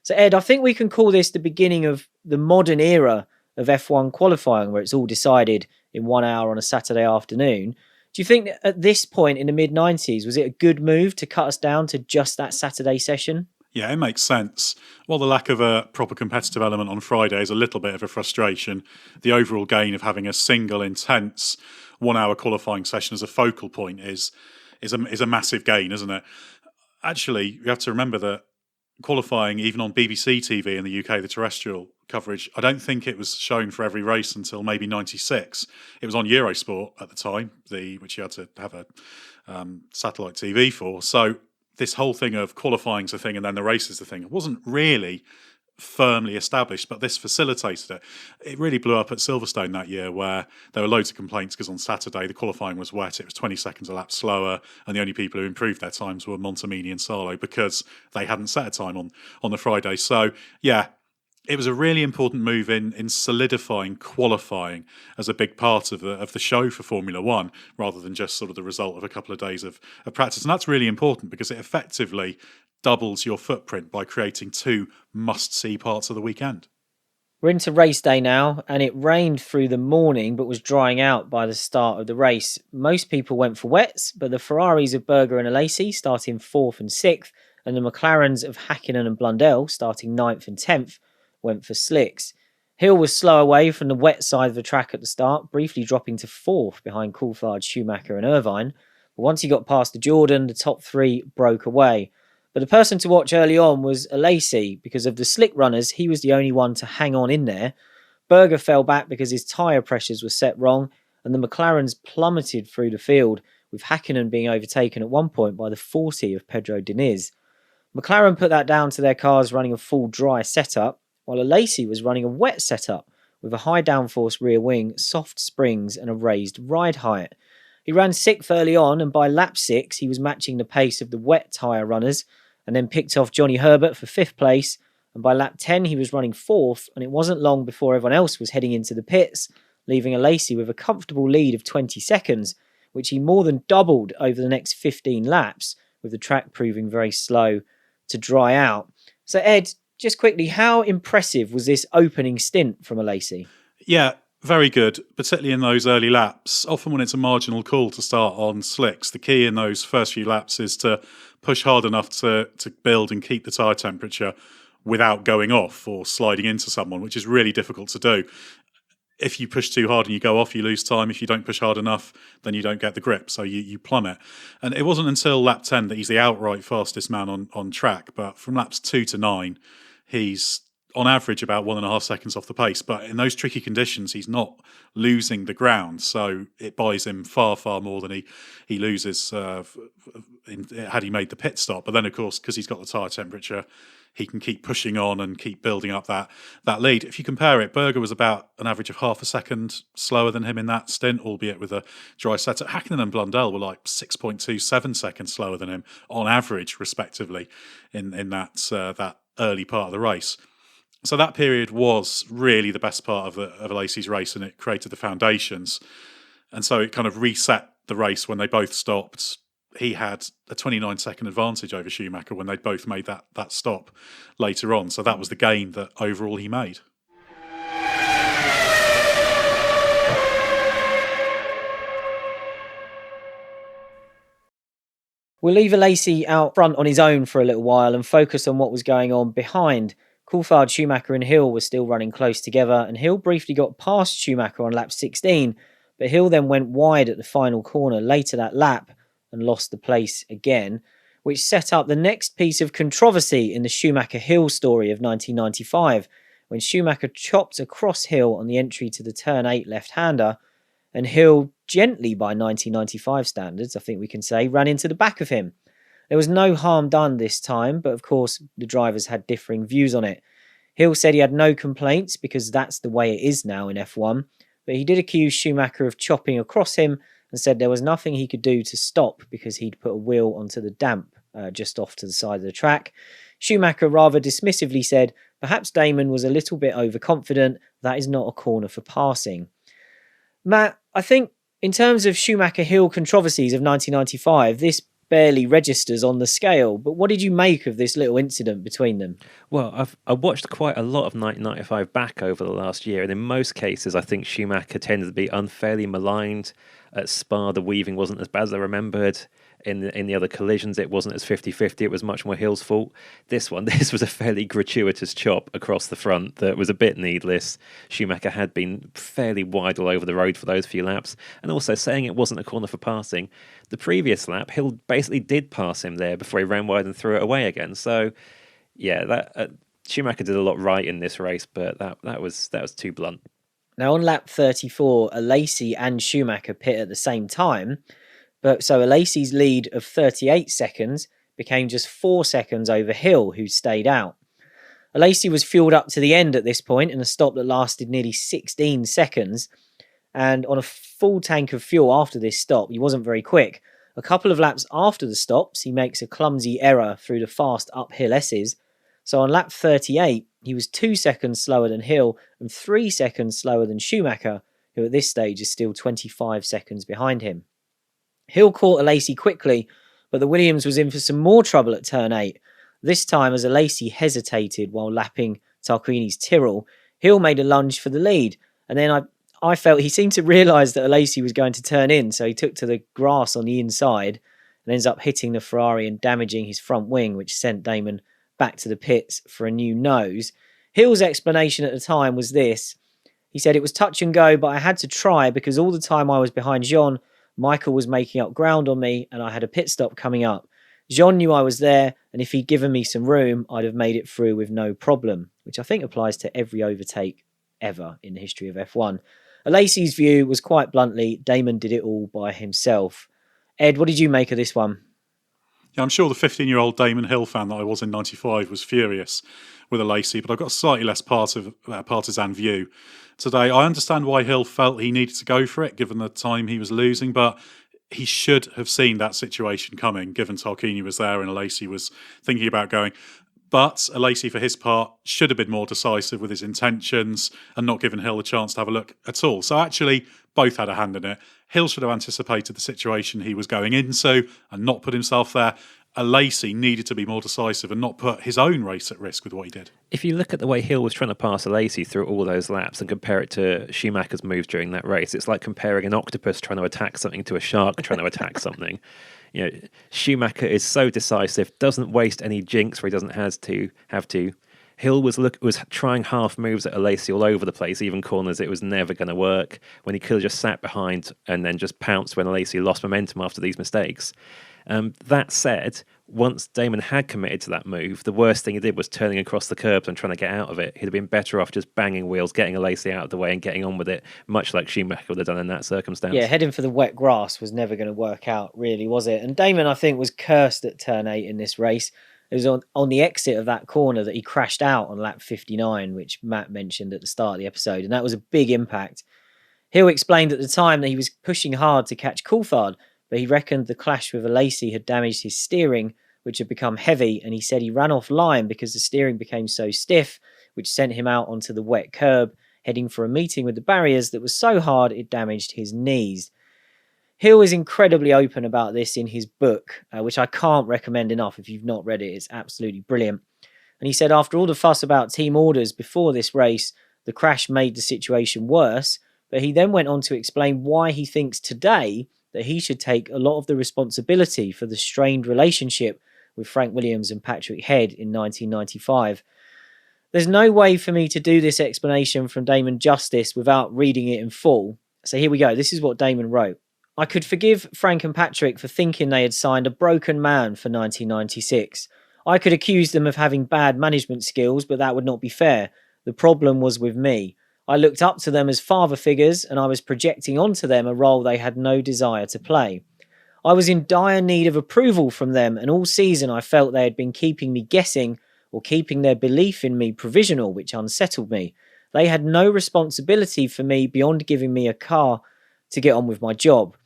So Ed, I think we can call this the beginning of the modern era of F1 qualifying, where it's all decided in 1 hour on a Saturday afternoon. Do you think that at this point in the mid-90s, was it a good move to cut us down to just that Saturday session? Yeah, it makes sense. While the lack of a proper competitive element on Friday is a little bit of a frustration, the overall gain of having a single intense 1 hour qualifying session as a focal point is a massive gain, isn't it? Actually, you have to remember that qualifying, even on BBC TV in the UK, the terrestrial coverage, I don't think it was shown for every race until maybe 96. It was on Eurosport at the time, which you had to have a satellite TV for. So this whole thing of qualifying's a thing and then the race is the thing, it wasn't really firmly established, but this facilitated it. It really blew up at Silverstone that year, where there were loads of complaints because on Saturday the qualifying was wet, it was 20 seconds a lap slower, and the only people who improved their times were Montemini and Salo because they hadn't set a time on the Friday. So yeah, it was a really important move in solidifying qualifying as a big part of the show for Formula One, rather than just sort of the result of a couple of days of practice. And that's really important because it effectively doubles your footprint by creating two must-see parts of the weekend. We're into race day now, and it rained through the morning but was drying out by the start of the race. Most people went for wets, but the Ferraris of Berger and Alesi starting 4th and 6th, and the McLarens of Hakkinen and Blundell starting 9th and 10th went for slicks. Hill was slow away from the wet side of the track at the start, briefly dropping to 4th behind Coulthard, Schumacher and Irvine. But once he got past the Jordan, the top three broke away. But the person to watch early on was Alesi. Because of the slick runners, he was the only one to hang on in there. Berger fell back because his tyre pressures were set wrong, and the McLarens plummeted through the field, with Hakkinen being overtaken at one point by the 40 of Pedro Diniz. McLaren put that down to their cars running a full dry setup, while Alesi was running a wet setup with a high downforce rear wing, soft springs and a raised ride height. He ran 6th early on, and by lap 6 he was matching the pace of the wet tyre runners, and then picked off Johnny Herbert for 5th place, and by lap 10 he was running 4th, and it wasn't long before everyone else was heading into the pits, leaving Alesi with a comfortable lead of 20 seconds, which he more than doubled over the next 15 laps, with the track proving very slow to dry out. So Ed, just quickly, how impressive was this opening stint from Alesi? Yeah, very good, particularly in those early laps. Often when it's a marginal call to start on slicks, the key in those first few laps is to push hard enough to build and keep the tyre temperature without going off or sliding into someone, which is really difficult to do. If you push too hard and you go off, you lose time. If you don't push hard enough, then you don't get the grip, so you plummet. And it wasn't until lap 10 that he's the outright fastest man on track, but from laps 2 to 9, he's on average about 1.5 seconds off the pace. But in those tricky conditions, he's not losing the ground, so it buys him far, far more than he loses had he made the pit stop. But then, of course, because he's got the tyre temperature, he can keep pushing on and keep building up that lead. If you compare it, Berger was about an average of 0.5 second slower than him in that stint, albeit with a dry setup. Hakkinen and Blundell were like 6.27 seconds slower than him on average, respectively, in that early part of the race. So that period was really the best part of Alesi's race, and it created the foundations. And so it kind of reset the race when they both stopped. He had a 29-second advantage over Schumacher when they'd both made that stop later on. So that was the gain that overall he made. We'll leave Alesi out front on his own for a little while and focus on what was going on behind. Coulthard, Schumacher and Hill were still running close together, and Hill briefly got past Schumacher on lap 16, but Hill then went wide at the final corner later that lap and lost the place again, which set up the next piece of controversy in the Schumacher-Hill story of 1995, when Schumacher chopped across Hill on the entry to the turn 8 left-hander, and Hill, gently by 1995 standards, I think we can say, ran into the back of him. There was no harm done this time, but of course the drivers had differing views on it. Hill said he had no complaints because that's the way it is now in F1, but he did accuse Schumacher of chopping across him and said there was nothing he could do to stop because he'd put a wheel onto the damp just off to the side of the track. Schumacher rather dismissively said, perhaps Damon was a little bit overconfident, that is not a corner for passing. Matt, I think in terms of Schumacher-Hill controversies of 1995, this barely registers on the scale, but what did you make of this little incident between them? Well, I watched quite a lot of 1995 back over the last year, and in most cases I think Schumacher tended to be unfairly maligned. At Spa, the weaving wasn't as bad as I remembered. In the other collisions, it wasn't as 50-50. It was much more Hill's fault. This was a fairly gratuitous chop across the front that was a bit needless. Schumacher had been fairly wide all over the road for those few laps. And also saying it wasn't a corner for passing. The previous lap, Hill basically did pass him there before he ran wide and threw it away again. So, yeah, Schumacher did a lot right in this race, but that was too blunt. Now, on lap 34, Alesi and Schumacher pit at the same time. But so Alesi's lead of 38 seconds became just 4 seconds over Hill, who stayed out. Alesi was fueled up to the end at this point in a stop that lasted nearly 16 seconds. And on a full tank of fuel after this stop, he wasn't very quick. A couple of laps after the stops, he makes a clumsy error through the fast uphill S's. So on lap 38, he was 2 seconds slower than Hill and 3 seconds slower than Schumacher, who at this stage is still 25 seconds behind him. Hill caught Alesi quickly, but the Williams was in for some more trouble at turn 8. This time, as Alesi hesitated while lapping Tarquini's Tyrrell, Hill made a lunge for the lead, and then I felt he seemed to realise that Alesi was going to turn in, so he took to the grass on the inside and ends up hitting the Ferrari and damaging his front wing, which sent Damon back to the pits for a new nose. Hill's explanation at the time was this. He said, it was touch and go, but I had to try because all the time I was behind Jean, Michael was making up ground on me and I had a pit stop coming up. Jean knew I was there and if he'd given me some room, I'd have made it through with no problem, which I think applies to every overtake ever in the history of F1. Alesi's view was quite bluntly, Damon did it all by himself. Ed, what did you make of this one? Yeah, I'm sure the 15-year-old Damon Hill fan that I was in 95 was furious with Alesi, but I've got a slightly less partisan view today. I understand why Hill felt he needed to go for it, given the time he was losing, but he should have seen that situation coming, given Tarquini was there and Alesi was thinking about going. But Alesi, for his part, should have been more decisive with his intentions and not given Hill a chance to have a look at all. So actually, both had a hand in it. Hill should have anticipated the situation he was going into and not put himself there. Alesi needed to be more decisive and not put his own race at risk with what he did. If you look at the way Hill was trying to pass Alesi through all those laps and compare it to Schumacher's moves during that race, it's like comparing an octopus trying to attack something to a shark trying to attack something. You know, Schumacher is so decisive, doesn't waste any jinx where he doesn't have to. Hill was trying half moves at Alesi all over the place, even corners. It was never going to work when he could have just sat behind and then just pounced when Alesi lost momentum after these mistakes. That said, once Damon had committed to that move, the worst thing he did was turning across the curbs and trying to get out of it. He'd have been better off just banging wheels, getting Alesi out of the way and getting on with it, much like Schumacher would have done in that circumstance. Yeah, heading for the wet grass was never going to work out, really, was it? And Damon, I think, was cursed at turn 8 in this race. It was on the exit of that corner that he crashed out on lap 59, which Matt mentioned at the start of the episode, and that was a big impact. Hill explained at the time that he was pushing hard to catch Coulthard, but he reckoned the clash with Alesi had damaged his steering, which had become heavy, and he said he ran off line because the steering became so stiff, which sent him out onto the wet curb, heading for a meeting with the barriers that was so hard it damaged his knees. Hill is incredibly open about this in his book, which I can't recommend enough if you've not read it. It's absolutely brilliant. And he said after all the fuss about team orders before this race, the crash made the situation worse, but he then went on to explain why he thinks today that he should take a lot of the responsibility for the strained relationship with Frank Williams and Patrick Head in 1995. There's no way for me to do this explanation from Damon justice without reading it in full. So here we go. This is what Damon wrote. I could forgive Frank and Patrick for thinking they had signed a broken man for 1996. I could accuse them of having bad management skills, but that would not be fair. The problem was with me. I looked up to them as father figures, and I was projecting onto them a role they had no desire to play. I was in dire need of approval from them, and all season I felt they had been keeping me guessing or keeping their belief in me provisional, which unsettled me. They had no responsibility for me beyond giving me a car to get on with my job.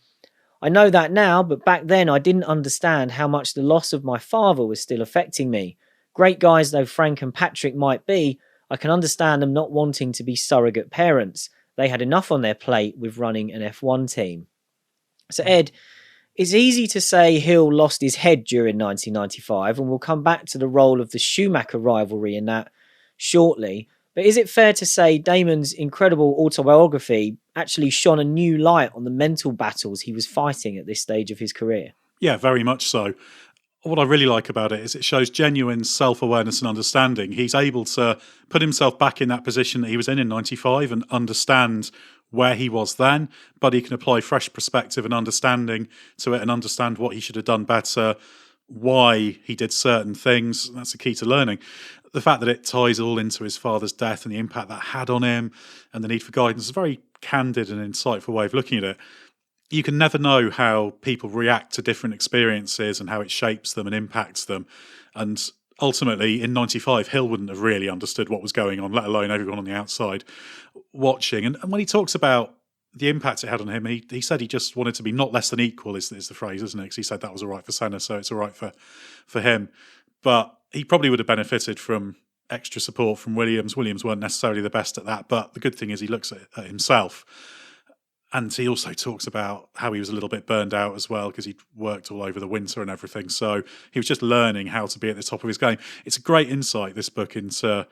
I know that now, but back then I didn't understand how much the loss of my father was still affecting me. Great guys though Frank and Patrick might be, I can understand them not wanting to be surrogate parents. They had enough on their plate with running an F1 team. So Ed, it's easy to say Hill lost his head during 1995, and we'll come back to the role of the Schumacher rivalry in that shortly. But is it fair to say Damon's incredible autobiography actually shone a new light on the mental battles he was fighting at this stage of his career? Yeah, very much so. What I really like about it is it shows genuine self-awareness and understanding. He's able to put himself back in that position that he was in 95 and understand where he was then, but he can apply fresh perspective and understanding to it and understand what he should have done better, why he did certain things. That's the key to learning. The fact that it ties all into his father's death and the impact that had on him and the need for guidance is a very candid and insightful way of looking at it. You can never know how people react to different experiences and how it shapes them and impacts them. And ultimately, in 95, Hill wouldn't have really understood what was going on, let alone everyone on the outside watching. And when he talks about the impact it had on him, he said he just wanted to be not less than equal, is the phrase, isn't it? Because he said that was all right for Senna, so it's all right for him. But he probably would have benefited from extra support from Williams. Williams weren't necessarily the best at that, but the good thing is he looks at himself. And he also talks about how he was a little bit burned out as well because he'd worked all over the winter and everything. So he was just learning how to be at the top of his game. It's a great insight, this book, into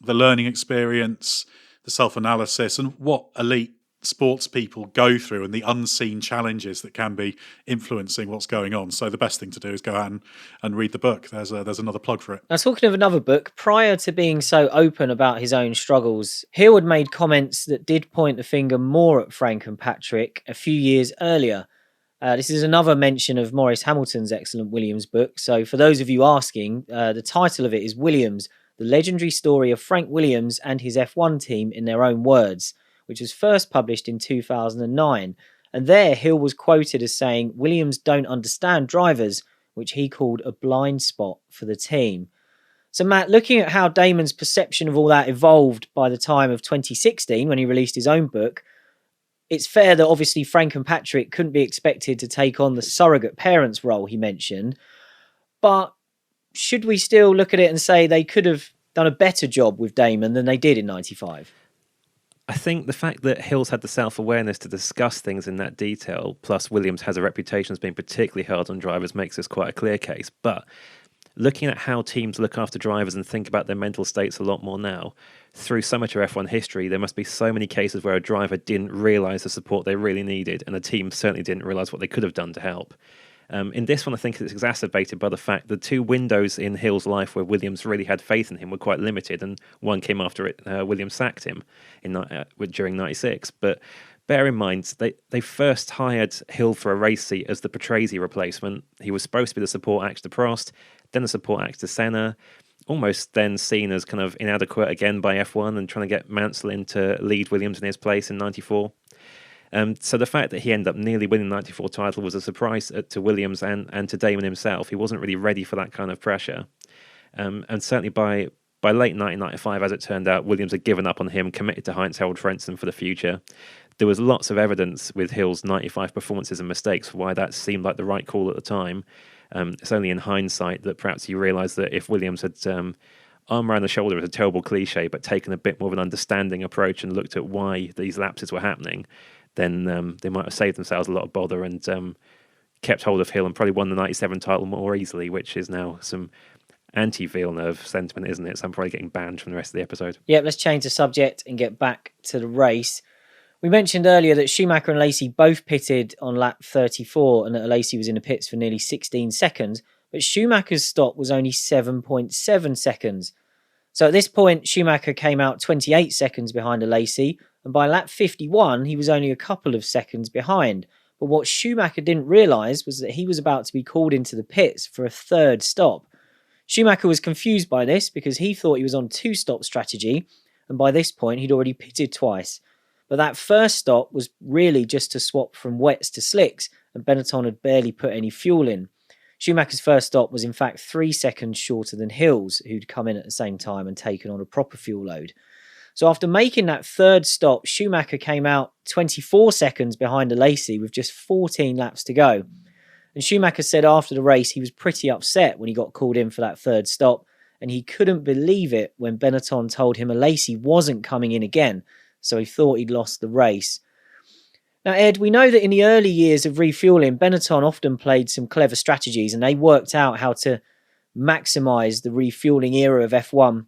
the learning experience, the self-analysis, and what elite sports people go through and the unseen challenges that can be influencing what's going on. So the best thing to do is go out and read the book. There's another plug for it. Now, talking of another book, prior to being so open about his own struggles, Hill had made comments that did point the finger more at Frank and Patrick a few years earlier. This is another mention of Maurice Hamilton's excellent Williams book. So for those of you asking, the title of it is Williams, The Legendary Story of Frank Williams and His F1 Team in Their Own Words, which was first published in 2009. And there, Hill was quoted as saying, Williams don't understand drivers, which he called a blind spot for the team. So Matt, looking at how Damon's perception of all that evolved by the time of 2016, when he released his own book, it's fair that obviously Frank and Patrick couldn't be expected to take on the surrogate parents role he mentioned. But should we still look at it and say they could have done a better job with Damon than they did in 95? I think the fact that Hill's had the self-awareness to discuss things in that detail, plus Williams has a reputation as being particularly hard on drivers, makes this quite a clear case. But looking at how teams look after drivers and think about their mental states a lot more now, through so much of F1 history, there must be so many cases where a driver didn't realise the support they really needed, and a team certainly didn't realise what they could have done to help. In this one, I think it's exacerbated by the fact the two windows in Hill's life where Williams really had faith in him were quite limited, and one came after Williams sacked him during 96. But bear in mind, they first hired Hill for a race seat as the Patrese replacement. He was supposed to be the support act to Prost, then the support act to Senna, almost then seen as kind of inadequate again by F1 and trying to get Mansell in to lead Williams in his place in 94. So the fact that he ended up nearly winning the 94 title was a surprise to Williams and to Damon himself. He wasn't really ready for that kind of pressure. And certainly by late 1995, as it turned out, Williams had given up on him, committed to Heinz-Harald Frentzen for the future. There was lots of evidence with Hill's 95 performances and mistakes for why that seemed like the right call at the time. It's only in hindsight that perhaps you realise that if Williams had arm around the shoulder is a terrible cliche, but taken a bit more of an understanding approach and looked at why these lapses were happening, then they might have saved themselves a lot of bother and kept hold of Hill and probably won the 97 title more easily, which is now some anti-Villeneuve sentiment, isn't it? So I'm probably getting banned from the rest of the episode. Yeah, let's change the subject and get back to the race. We mentioned earlier that Schumacher and Alesi both pitted on lap 34 and that Alesi was in the pits for nearly 16 seconds, but Schumacher's stop was only 7.7 seconds. So at this point, Schumacher came out 28 seconds behind Alesi, and by lap 51, he was only a couple of seconds behind. But what Schumacher didn't realise was that he was about to be called into the pits for a third stop. Schumacher was confused by this because he thought he was on two-stop strategy, and by this point, he'd already pitted twice. But that first stop was really just to swap from wets to slicks, and Benetton had barely put any fuel in. Schumacher's first stop was in fact 3 seconds shorter than Hill's, who'd come in at the same time and taken on a proper fuel load. So after making that third stop, Schumacher came out 24 seconds behind Alesi with just 14 laps to go. And Schumacher said after the race he was pretty upset when he got called in for that third stop, and he couldn't believe it when Benetton told him Alesi wasn't coming in again, so he thought he'd lost the race. Now, Ed, we know that in the early years of refueling, Benetton often played some clever strategies and they worked out how to maximise the refueling era of F1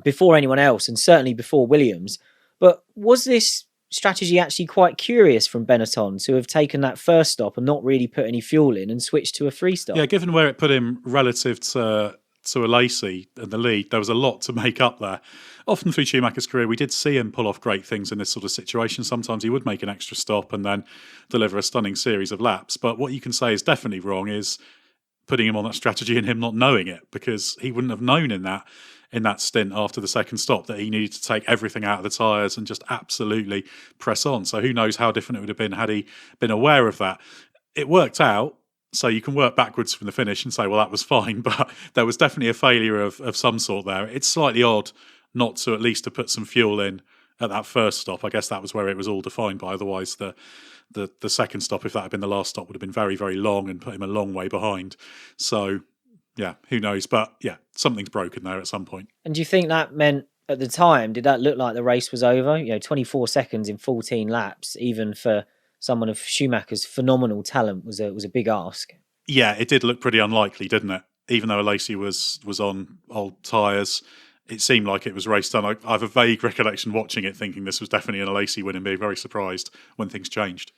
before anyone else and certainly before Williams. But was this strategy actually quite curious from Benetton to have taken that first stop and not really put any fuel in and switched to a free stop? Yeah, given where it put him relative to Alesi in the lead, there was a lot to make up there. Often through Schumacher's career, we did see him pull off great things in this sort of situation. Sometimes he would make an extra stop and then deliver a stunning series of laps. But what you can say is definitely wrong is putting him on that strategy and him not knowing it, because he wouldn't have known in that stint after the second stop that he needed to take everything out of the tyres and just absolutely press on. So who knows how different it would have been had he been aware of that. It worked out. So you can work backwards from the finish and say, well, that was fine, but there was definitely a failure of some sort there. It's slightly odd not to at least to put some fuel in at that first stop. I guess that was where it was all defined by. Otherwise, the second stop, if that had been the last stop, would have been very, very long and put him a long way behind. So, yeah, who knows? But, yeah, something's broken there at some point. And do you think that meant at the time, did that look like the race was over? 24 seconds in 14 laps, even for someone of Schumacher's phenomenal talent, was a big ask. Yeah, it did look pretty unlikely, didn't it? Even though Alesi was on old tyres, it seemed like it was race done. I have a vague recollection watching it thinking this was definitely an Alesi win and being very surprised when things changed.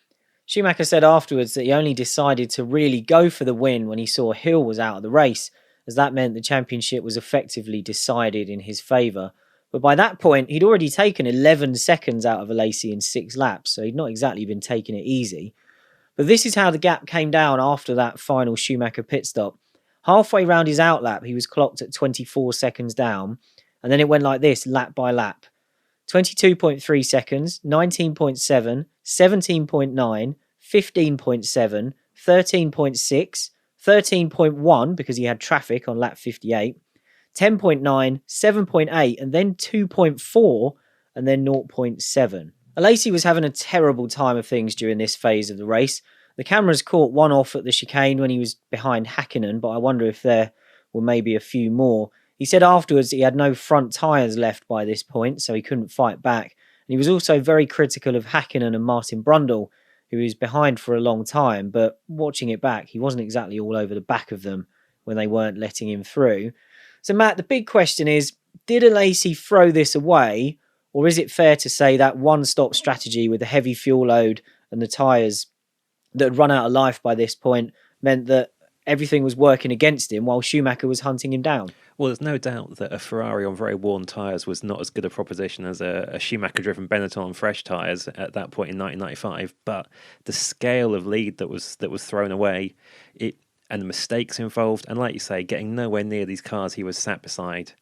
Schumacher said afterwards that he only decided to really go for the win when he saw Hill was out of the race, as that meant the championship was effectively decided in his favour. But by that point, he'd already taken 11 seconds out of Alesi in 6 laps, so he'd not exactly been taking it easy. But this is how the gap came down after that final Schumacher pit stop. Halfway round his outlap, he was clocked at 24 seconds down, and then it went like this, lap by lap. 22.3 seconds, 19.7, 17.9, 15.7, 13.6, 13.1 because he had traffic on lap 58, 10.9, 7.8, and then 2.4, and then 0.7. Alesi was having a terrible time of things during this phase of the race. The cameras caught one off at the chicane when he was behind Häkkinen, but I wonder if there were maybe a few more. He said afterwards he had no front tyres left by this point, so he couldn't fight back. And he was also very critical of Häkkinen and Martin Brundle, who was behind for a long time, but watching it back, he wasn't exactly all over the back of them when they weren't letting him through. So Matt, the big question is, did Alesi throw this away, or is it fair to say that one-stop strategy with the heavy fuel load and the tyres that had run out of life by this point meant that everything was working against him while Schumacher was hunting him down? Well, there's no doubt that a Ferrari on very worn tyres was not as good a proposition as a Schumacher-driven Benetton on fresh tyres at that point in 1995. But the scale of lead that was thrown away, and the mistakes involved, and like you say, getting nowhere near these cars he was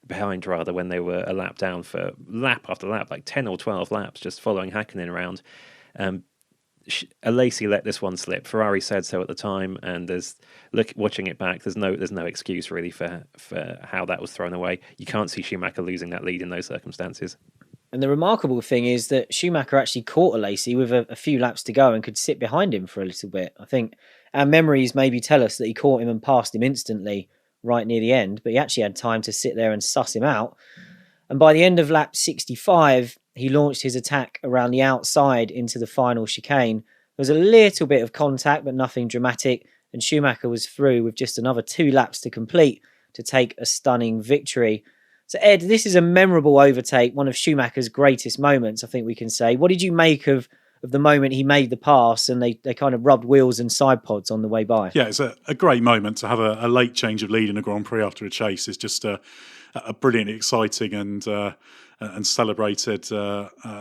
behind when they were a lap down for lap after lap, like 10 or 12 laps, just following Häkkinen around. Alesi let this one slip. Ferrari said so at the time, and watching it back, there's no excuse really for how that was thrown away. You can't see Schumacher losing that lead in those circumstances. And the remarkable thing is that Schumacher actually caught Alesi with a few laps to go and could sit behind him for a little bit. I think our memories maybe tell us that he caught him and passed him instantly right near the end, but he actually had time to sit there and suss him out. And by the end of lap 65, he launched his attack around the outside into the final chicane. There was a little bit of contact, but nothing dramatic, and Schumacher was through with just another 2 laps to complete to take a stunning victory. So, Ed, this is a memorable overtake, one of Schumacher's greatest moments, I think we can say. What did you make of the moment he made the pass and they kind of rubbed wheels and side pods on the way by? Yeah, it's a great moment to have a late change of lead in a Grand Prix after a chase. It's just a brilliant, exciting and celebrated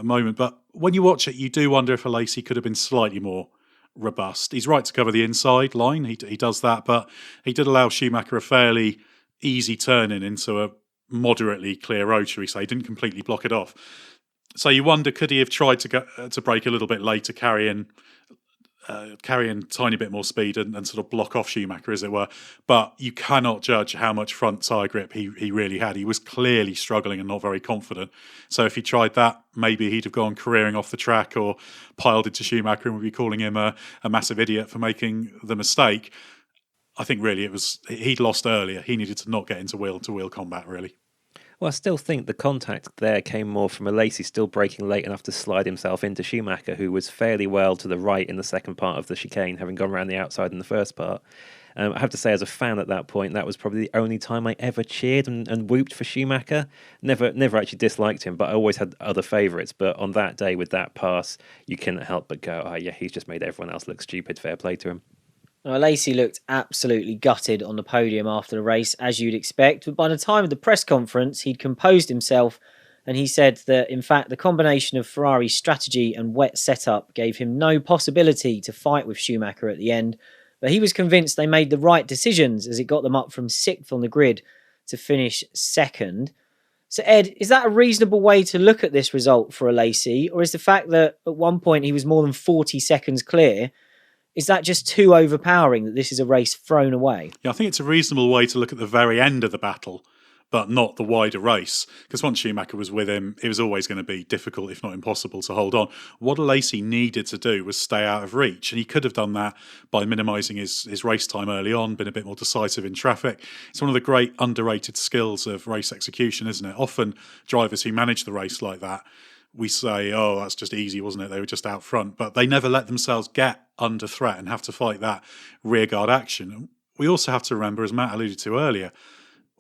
moment. But when you watch it, you do wonder if Alesi could have been slightly more robust. He's right to cover the inside line. He does that, but he did allow Schumacher a fairly easy turn-in into a moderately clear road, shall we say. He didn't completely block it off. So you wonder, could he have tried to brake a little bit later, carry in a tiny bit more speed and sort of block off Schumacher, as it were. But you cannot judge how much front tyre grip he really had. He was clearly struggling and not very confident. So if he tried that, maybe he'd have gone careering off the track or piled into Schumacher and we'd be calling him a massive idiot for making the mistake. I think really he'd lost earlier. He needed to not get into wheel-to-wheel combat, really. Well, I still think the contact there came more from Alesi still braking late enough to slide himself into Schumacher, who was fairly well to the right in the second part of the chicane, having gone around the outside in the first part. I have to say, as a fan at that point, that was probably the only time I ever cheered and whooped for Schumacher. Never actually disliked him, but I always had other favourites. But on that day with that pass, you couldn't help but go, oh yeah, he's just made everyone else look stupid. Fair play to him. Now, Alesi looked absolutely gutted on the podium after the race, as you'd expect. But by the time of the press conference, he'd composed himself and he said that, in fact, the combination of Ferrari's strategy and wet setup gave him no possibility to fight with Schumacher at the end. But he was convinced they made the right decisions as it got them up from 6th on the grid to finish 2nd. So, Ed, is that a reasonable way to look at this result for Alesi? Or is the fact that at one point he was more than 40 seconds clear, is that just too overpowering that this is a race thrown away? Yeah, I think it's a reasonable way to look at the very end of the battle, but not the wider race. Because once Schumacher was with him, it was always going to be difficult, if not impossible, to hold on. What Alesi needed to do was stay out of reach, and he could have done that by minimising his race time early on, been a bit more decisive in traffic. It's one of the great underrated skills of race execution, isn't it? Often drivers who manage the race like that, we say, oh, that's just easy, wasn't it? They were just out front. But they never let themselves get under threat and have to fight that rearguard action. We also have to remember, as Matt alluded to earlier,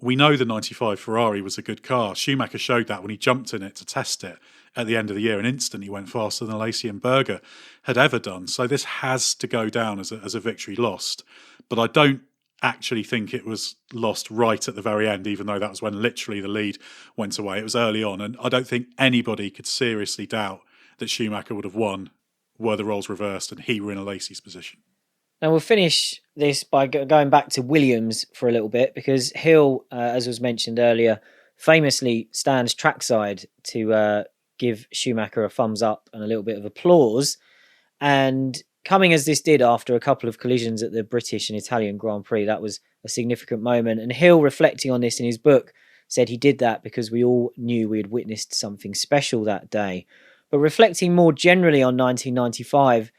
we know the 95 Ferrari was a good car. Schumacher showed that when he jumped in it to test it at the end of the year and instantly went faster than Alesi and Berger had ever done. So this has to go down as a victory lost. But I don't actually think it was lost right at the very end, even though that was when literally the lead went away. It was early on, and I don't think anybody could seriously doubt that Schumacher would have won were the roles reversed and he were in Alesi's position. Now we'll finish this by going back to Williams for a little bit, because Hill, as was mentioned earlier, famously stands trackside to give Schumacher a thumbs up and a little bit of applause. And coming as this did after a couple of collisions at the British and Italian Grand Prix, that was a significant moment. And Hill, reflecting on this in his book, said he did that because we all knew we had witnessed something special that day. But reflecting more generally on 1995,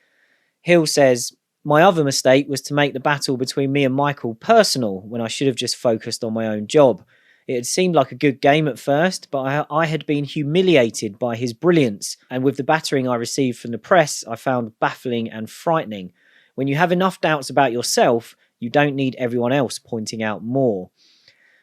Hill says, "My other mistake was to make the battle between me and Michael personal when I should have just focused on my own job. It had seemed like a good game at first, but I had been humiliated by his brilliance, and with the battering I received from the press, I found baffling and frightening. When you have enough doubts about yourself, you don't need everyone else pointing out more."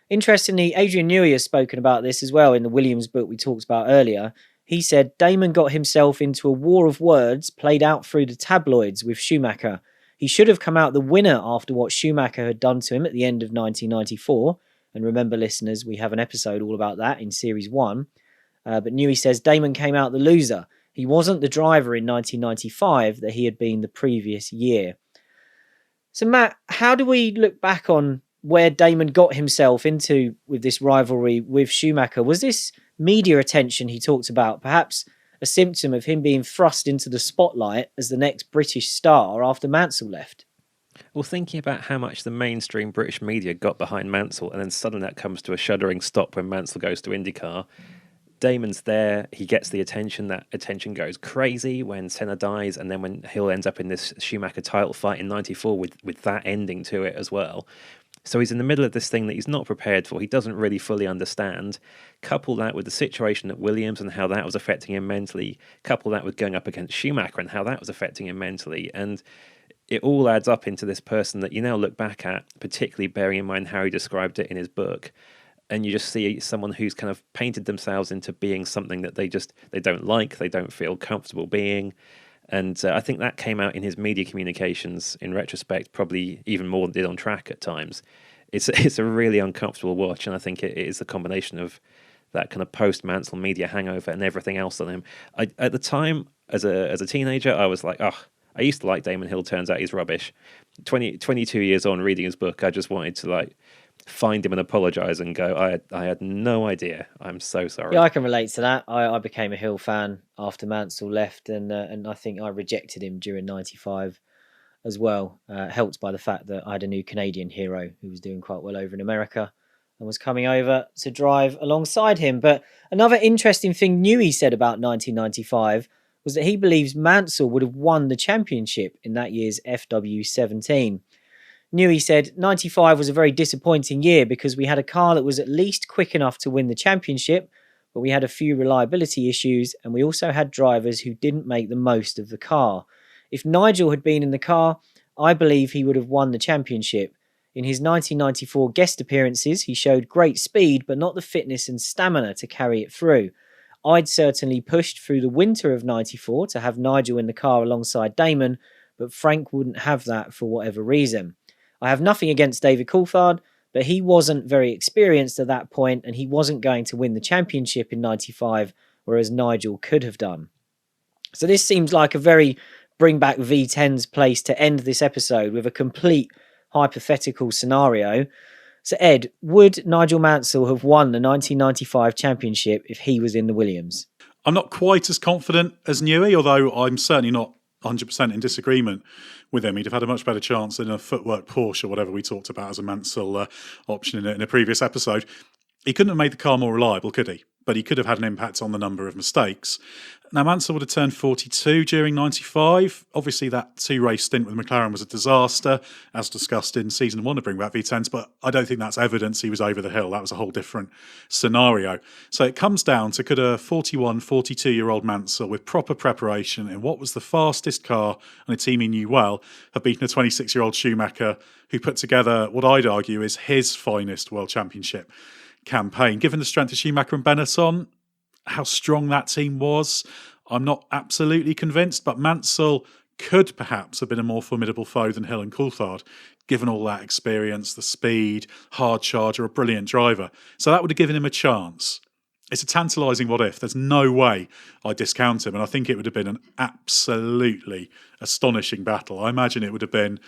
Interestingly, Adrian Newey has spoken about this as well in the Williams book we talked about earlier. He said Damon got himself into a war of words played out through the tabloids with Schumacher. He should have come out the winner after what Schumacher had done to him at the end of 1994. And remember, listeners, we have an episode all about that in Series 1. But Newey says Damon came out the loser. He wasn't the driver in 1995 that he had been the previous year. So, Matt, how do we look back on where Damon got himself into with this rivalry with Schumacher? Was this media attention he talked about perhaps a symptom of him being thrust into the spotlight as the next British star after Mansell left? Well, thinking about how much the mainstream British media got behind Mansell, and then suddenly that comes to a shuddering stop when Mansell goes to IndyCar. Damon's there, he gets the attention, that attention goes crazy when Senna dies, and then when Hill ends up in this Schumacher title fight in 94 with that ending to it as well. So he's in the middle of this thing that he's not prepared for, he doesn't really fully understand. Couple that with the situation at Williams and how that was affecting him mentally, couple that with going up against Schumacher and how that was affecting him mentally, and it all adds up into this person that you now look back at, particularly bearing in mind how he described it in his book, and you just see someone who's kind of painted themselves into being something that they don't like, they don't feel comfortable being. And I think that came out in his media communications in retrospect, probably even more than it did on track at times. It's a really uncomfortable watch, and I think it is a combination of that kind of post-Mansell media hangover and everything else on him. At the time, as a teenager, I was like, I used to like Damon Hill, turns out he's rubbish. 22 years on, reading his book, I just wanted to find him and apologise and go, I had no idea. I'm so sorry. Yeah, I can relate to that. I became a Hill fan after Mansell left, and I think I rejected him during 95 as well, helped by the fact that I had a new Canadian hero who was doing quite well over in America and was coming over to drive alongside him. But another interesting thing Newey said about 1995 was that he believes Mansell would have won the championship in that year's FW17. Newey said 95 was a very disappointing year because we had a car that was at least quick enough to win the championship, but we had a few reliability issues, and we also had drivers who didn't make the most of the car. If Nigel had been in the car, I believe he would have won the championship. In his 1994 guest appearances, he showed great speed, but not the fitness and stamina to carry it through. I'd certainly pushed through the winter of 94 to have Nigel in the car alongside Damon, but Frank wouldn't have that for whatever reason. I have nothing against David Coulthard, but he wasn't very experienced at that point, and he wasn't going to win the championship in 95, whereas Nigel could have done. So this seems like a very bring back V10's place to end this episode with a complete hypothetical scenario. So Ed, would Nigel Mansell have won the 1995 championship if he was in the Williams? I'm not quite as confident as Newey, although I'm certainly not 100% in disagreement with him. He'd have had a much better chance than a footwork Porsche or whatever we talked about as a Mansell option in a previous episode. He couldn't have made the car more reliable, could he? But he could have had an impact on the number of mistakes. Now, Mansell would have turned 42 during 95. Obviously, that two-race stint with McLaren was a disaster, as discussed in Season 1 to bring back V10s, but I don't think that's evidence he was over the hill. That was a whole different scenario. So it comes down to could a 41, 42-year-old Mansell with proper preparation in what was the fastest car on a team he knew well have beaten a 26-year-old Schumacher who put together what I'd argue is his finest World Championship campaign. Given the strength of Schumacher and Benetton, how strong that team was, I'm not absolutely convinced, but Mansell could perhaps have been a more formidable foe than Hill and Coulthard, given all that experience, the speed, hard charger, a brilliant driver. So that would have given him a chance. it's a tantalising what if. There's no way I discount him, and I think it would have been an absolutely astonishing battle. I imagine it would have been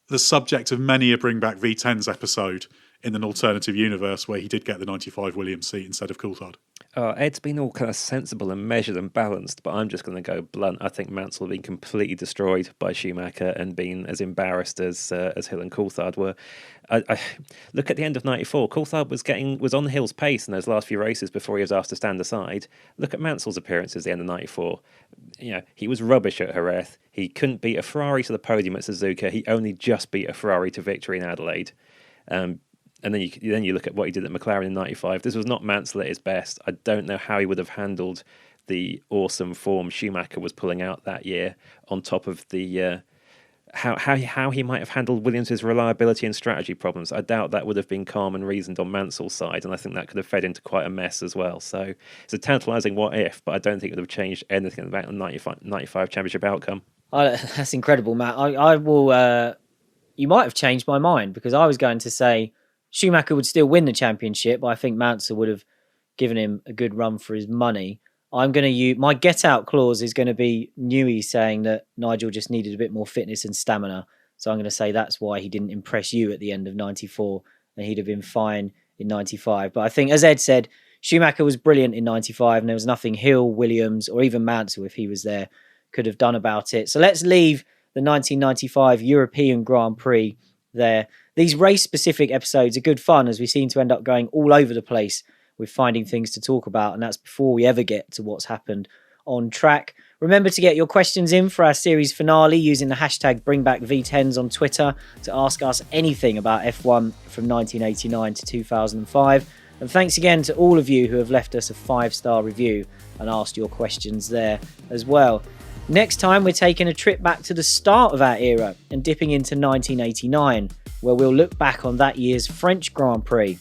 the subject of many a Bring Back V10s episode in an alternative universe where he did get the 95 Williams seat instead of Coulthard. Ed's been all kind of sensible and measured and balanced, but I'm just going to go blunt. I think Mansell have been completely destroyed by Schumacher and been as embarrassed as Hill and Coulthard were. I look at the end of '94. Coulthard was on Hill's pace in those last few races before he was asked to stand aside. Look at Mansell's appearances at the end of '94. He was rubbish at Jerez. He couldn't beat a Ferrari to the podium at Suzuka. He only just beat a Ferrari to victory in Adelaide. And then you look at what he did at McLaren in '95. This was not Mansell at his best. I don't know how he would have handled the awesome form Schumacher was pulling out that year, on top of the how he might have handled Williams' reliability and strategy problems. I doubt that would have been calm and reasoned on Mansell's side, and I think that could have fed into quite a mess as well. So it's a tantalising what if, but I don't think it would have changed anything about the 95 championship outcome. That's incredible, Matt. I will. You might have changed my mind, because I was going to say Schumacher would still win the championship, but I think Mansell would have given him a good run for his money. I'm going to use my get out clause is going to be Newey saying that Nigel just needed a bit more fitness and stamina. So I'm going to say that's why he didn't impress you at the end of '94, and he'd have been fine in '95. But I think, as Ed said, Schumacher was brilliant in '95, and there was nothing Hill, Williams, or even Mansell, if he was there, could have done about it. So let's leave the 1995 European Grand Prix there. These race-specific episodes are good fun, as we seem to end up going all over the place with finding things to talk about, and that's before we ever get to what's happened on track. Remember to get your questions in for our series finale using the hashtag BringBackV10s on Twitter to ask us anything about F1 from 1989 to 2005. And thanks again to all of you who have left us a 5-star review and asked your questions there as well. Next time, we're taking a trip back to the start of our era and dipping into 1989, where we'll look back on that year's French Grand Prix.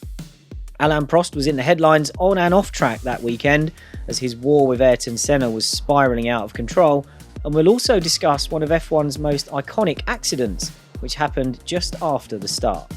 Alain Prost was in the headlines on and off track that weekend as his war with Ayrton Senna was spiralling out of control, and we'll also discuss one of F1's most iconic accidents, which happened just after the start.